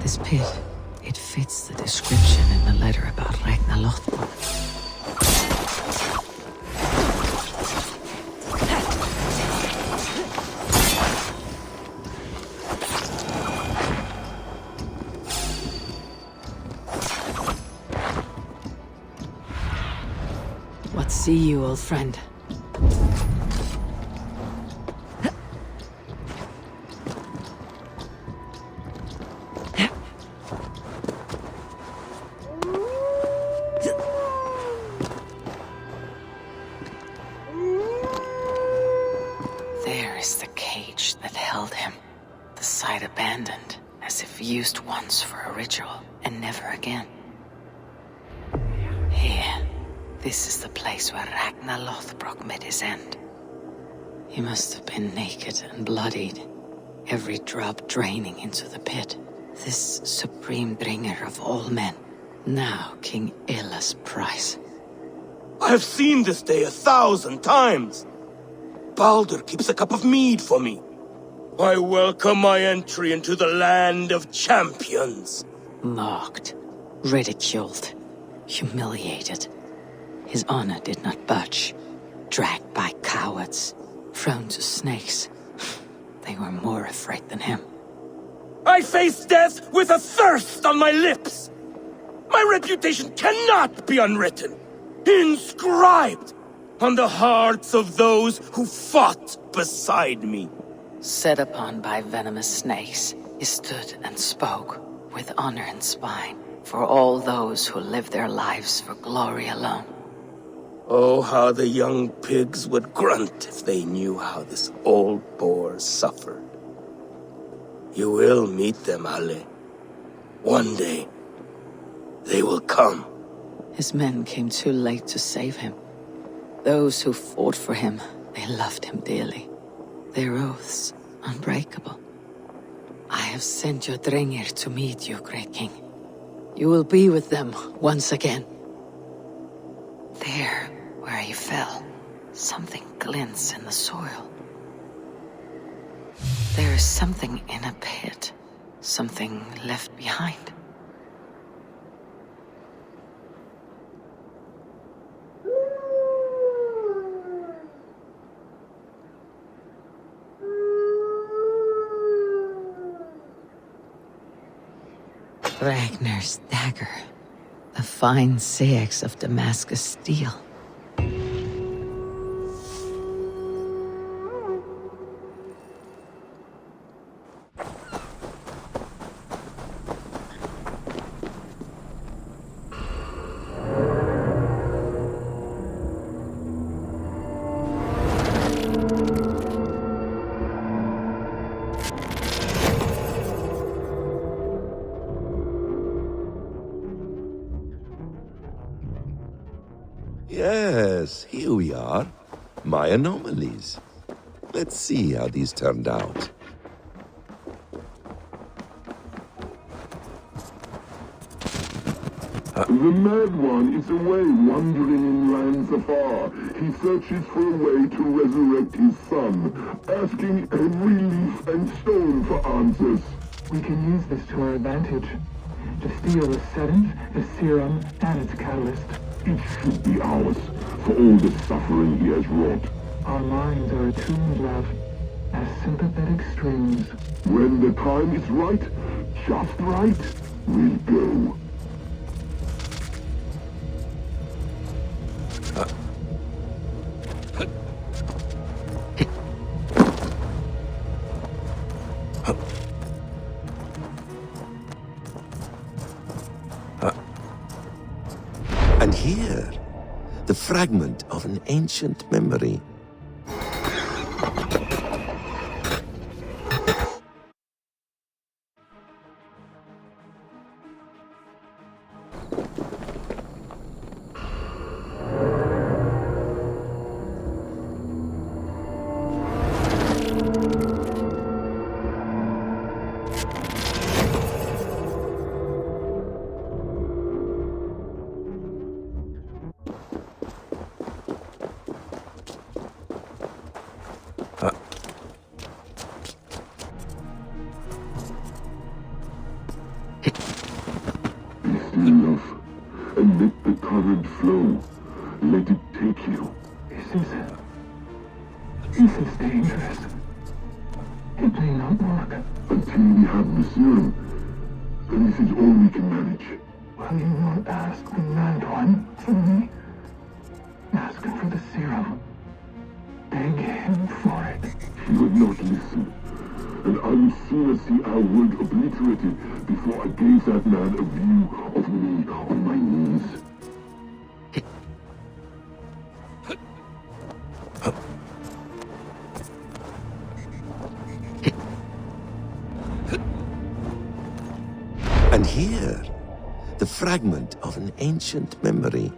This pit, it fits the description in the letter about Ragnar Lothbrok. What see you, old friend? There is the cage that held him. The site abandoned, as if used once for a ritual, and never again. Here, this is the place where Ragnar Lothbrok met his end. He must have been naked and bloodied, every drop draining into the pit. This supreme bringer of all men, now King Illa's prize. I have seen this day 1,000 times. Baldur keeps a cup of mead for me. I welcome my entry into the land of champions. Mocked, ridiculed, humiliated. His honor did not budge. Dragged by cowards, thrown to snakes. They were more afraid than him. I face death with a thirst on my lips. My reputation cannot be unwritten, inscribed on the hearts of those who fought beside me. Set upon by venomous snakes, he stood and spoke with honor in spine for all those who live their lives for glory alone. Oh, how the young pigs would grunt if they knew how this old boar suffered. You will meet them, Ale. One day, they will come. His men came too late to save him. Those who fought for him, they loved him dearly. Their oaths, unbreakable. I have sent your Drengir to meet you, great king. You will be with them once again. There, where he fell, something glints in the soil. There is something in a pit, something left behind. Ragnar's dagger. The fine seax of Damascus steel. Yes, here we are. My anomalies. Let's see how these turned out. The Mad One is away wandering in lands afar. He searches for a way to resurrect his son, asking every leaf and stone for answers. We can use this to our advantage. To steal the seventh, the serum, and its catalyst. It should be ours, for all the suffering he has wrought. Our minds are attuned, love, as sympathetic strings. When the time is right, just right, we'll go. And here, the fragment of an ancient memory. This is dangerous. It may not work. Until we have the serum, then this is all we can manage. Will you not ask the Mad One for me? Ask him for the serum. Beg him for it. He would not listen. And I would sooner see our world obliterated before I gave that man a view of me on my knees. And here, the fragment of an ancient memory.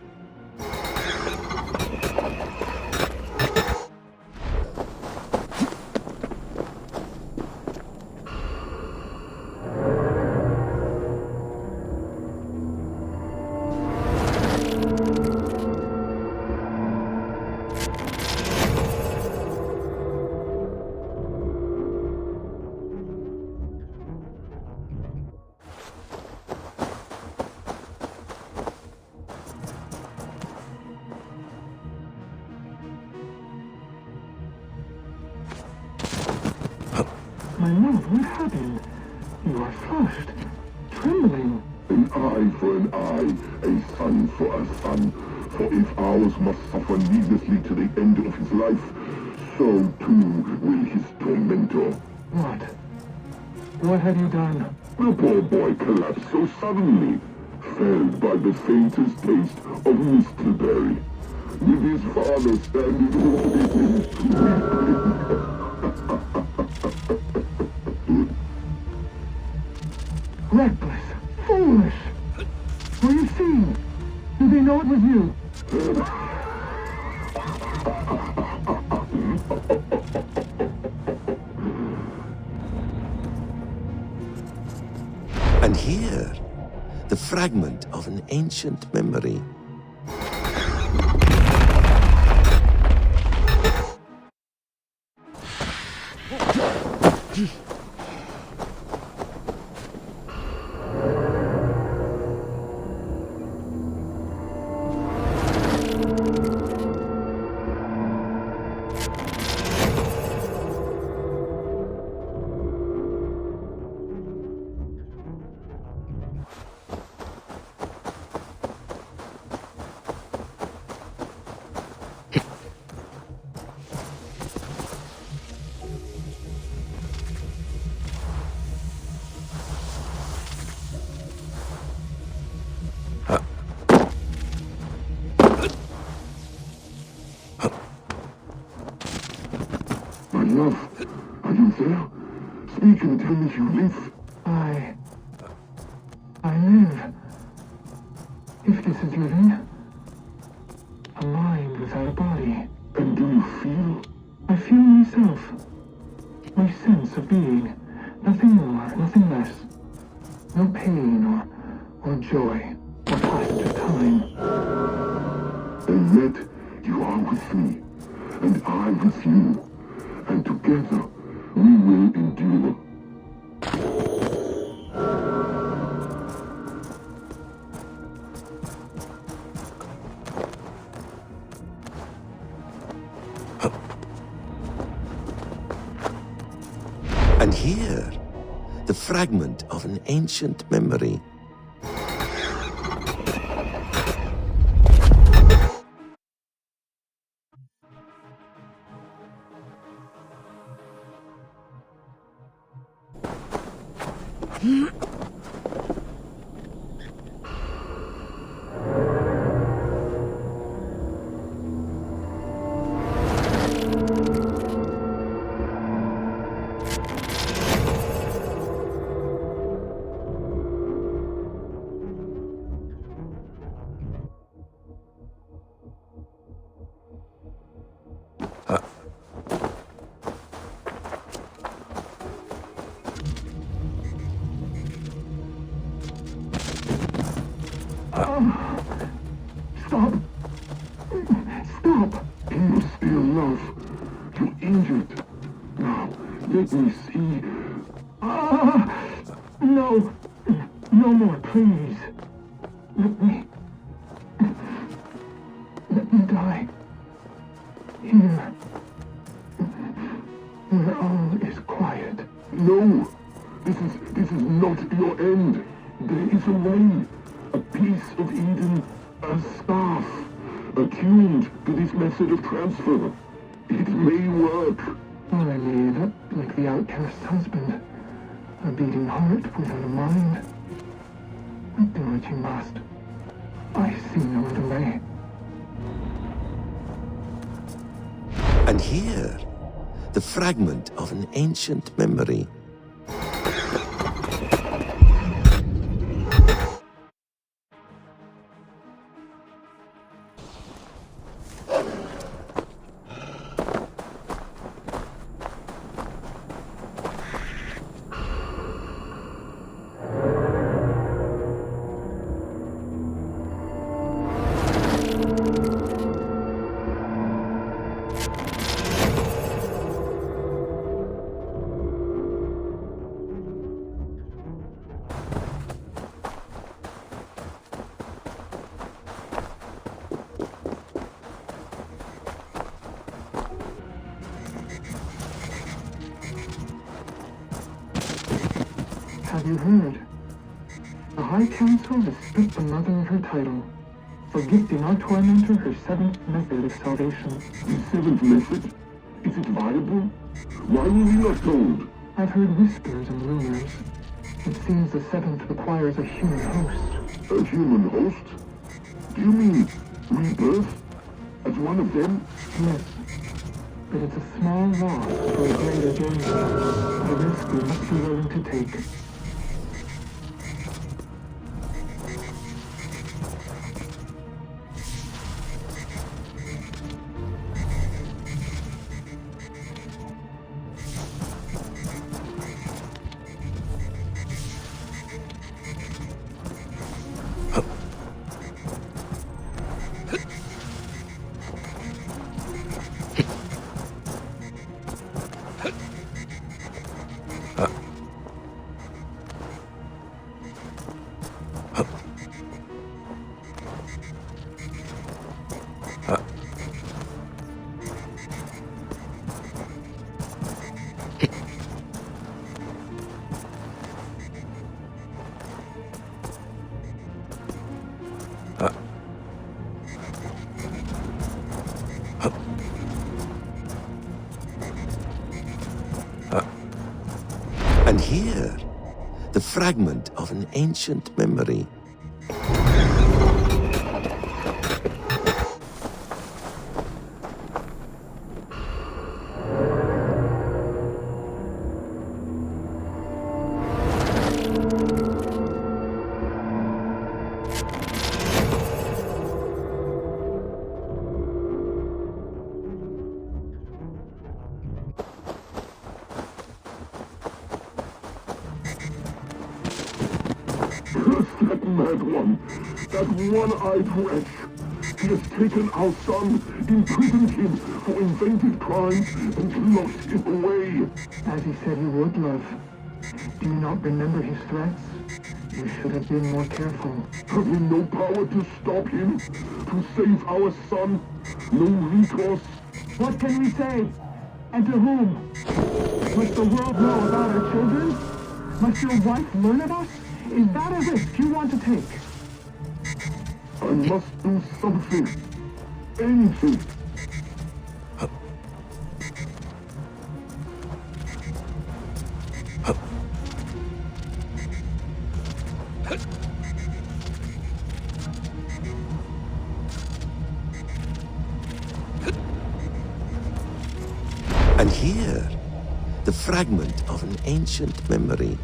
My lord, what happened? You are flushed, trembling. An eye for an eye, a son for a son. For if ours must suffer needlessly to the end of his life, so too will his tormentor. What? What have you done? The poor boy collapsed so suddenly, felled by the faintest taste of Mistleberry, with his father standing over him weeping. Reckless, foolish. Were you seen? Did they know it was you? And here, the fragment of an ancient memory. My love, are you there? Speak and tell me you live. I live. If this is living, a mind without a body. And do you feel? I feel myself. My sense of being. Nothing more, nothing less. No pain or joy, or passage of time. And yet, you are with me, and I with you. And together, we will endure. And here, the fragment of an ancient memory. Stop! Stop! You still love. You're injured. Now, let me see. No! No more, please. Let me die. Here. where all is quiet. No! This is not your end. There is a way. A piece of Eden. A staff. Attuned to this method of transfer. It may work. Or I may end up like the outcast's husband. A beating heart without a mind. Do what you must. I see no other way. And here, the fragment of an ancient memory. Have you heard? The High Council has stripped the mother of her title for gifting our tormentor her seventh method of salvation. The seventh method? Is it viable? Why were we not told? I've heard whispers and rumors. It seems the seventh requires a human host. A human host? Do you mean rebirth? As one of them? Yes. But it's a small loss for a greater gain. A risk we must be willing to take. And here, the fragment of an ancient memory. That mad one! That one-eyed wretch! He has taken our son, imprisoned him for invented crimes, and locked him away! As he said he would, love. Do you not remember his threats? You should have been more careful. Have we no power to stop him? To save our son? No recourse? What can we say? And to whom? Must the world know about our children? Must your wife learn of us? Is that a risk you want to take? I must do something. Anything. And here, the fragment of an ancient memory.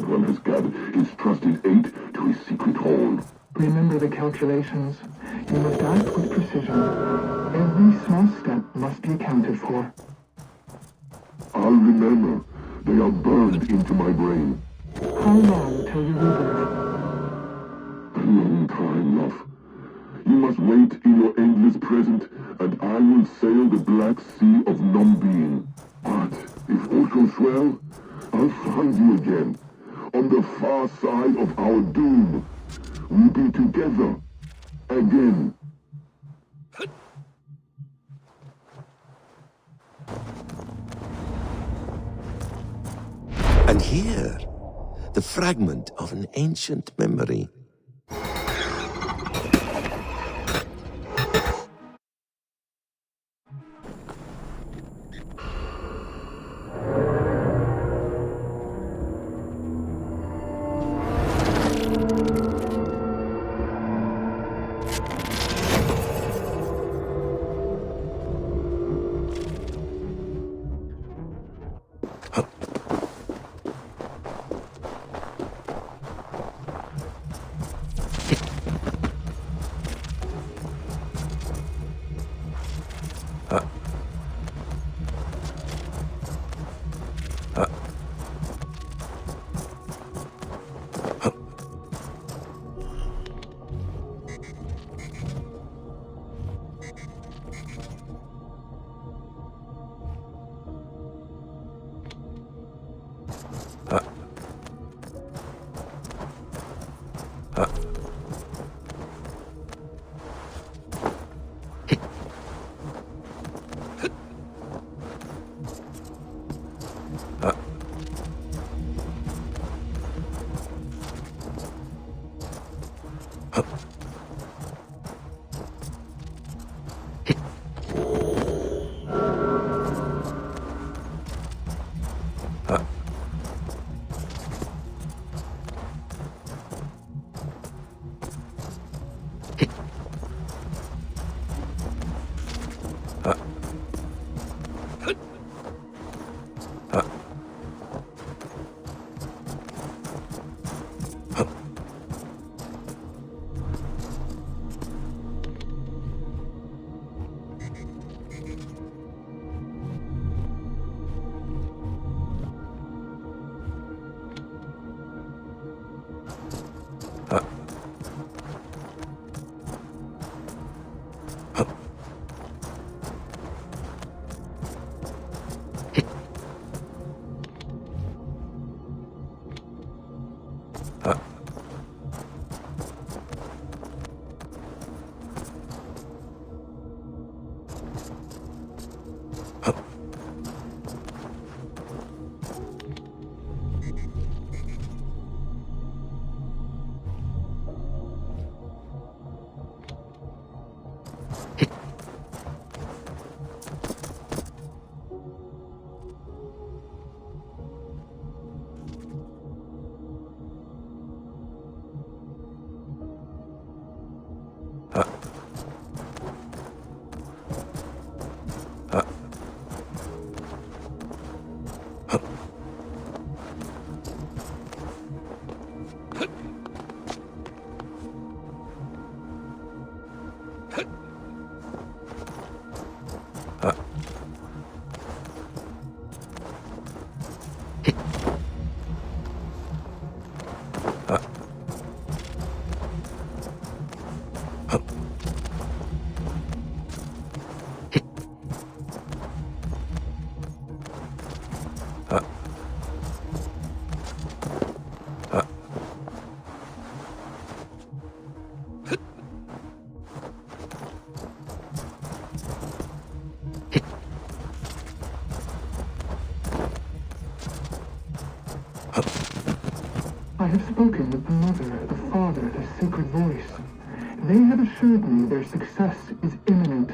one has gathered his trusted aid to his secret hall. Remember the calculations. You must act with precision. Every small step must be accounted for. I'll remember. They are burned into my brain. How long till your rebirth? A long time, love. You must wait in your endless present, and I will sail the black sea of non-being. But if all goes well, I'll find you again, on the far side of our doom. We'll be together, again. And here, the fragment of an ancient memory. I have spoken with the mother, the father, the sacred voice. They have assured me their success is imminent.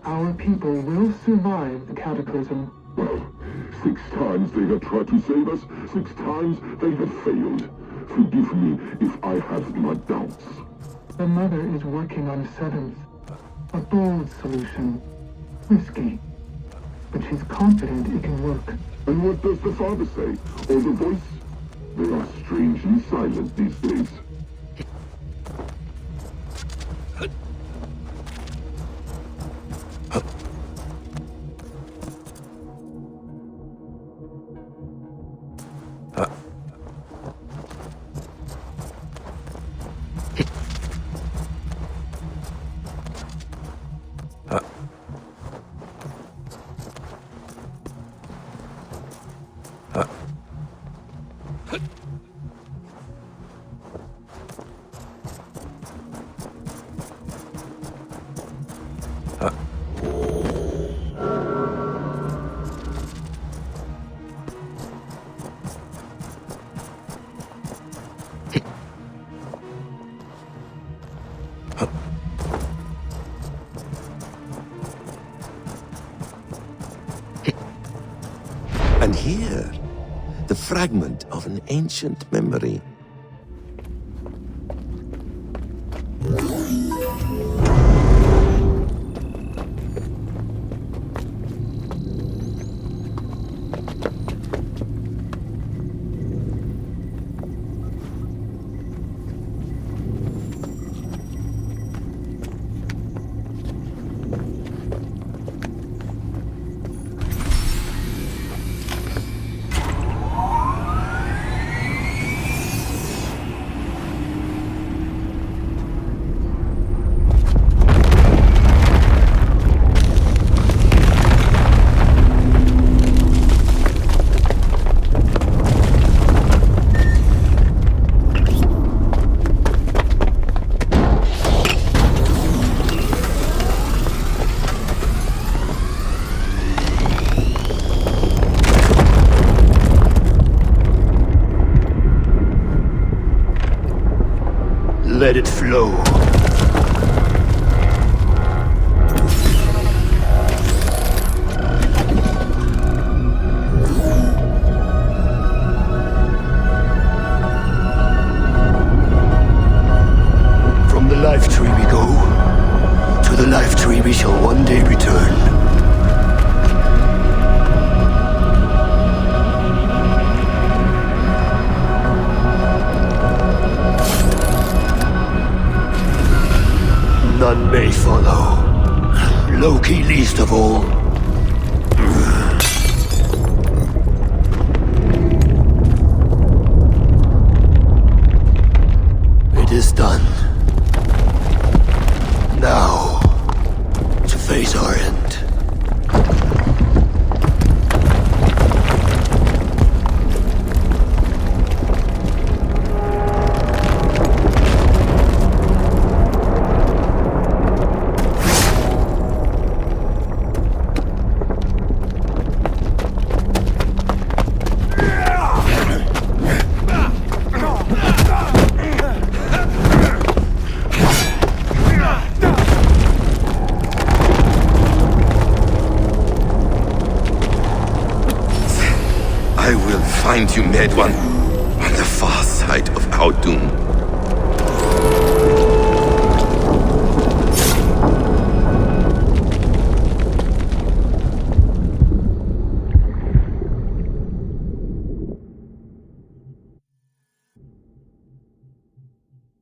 Our people will survive the cataclysm. Well, 6 times they have tried to save us, 6 times they have failed. Forgive me if I have my doubts. The mother is working on a 7th. A bold solution. Risky. But she's confident it can work. And what does the father say? Or the voice? They are strangely silent these days. And here, the fragment of an ancient memory. Let it flow. From the life tree we go, to the life tree we shall one day return. None may follow. Loki least of all. It is done. Now, to face our end. I will find you, Mad One, on the far side of our doom.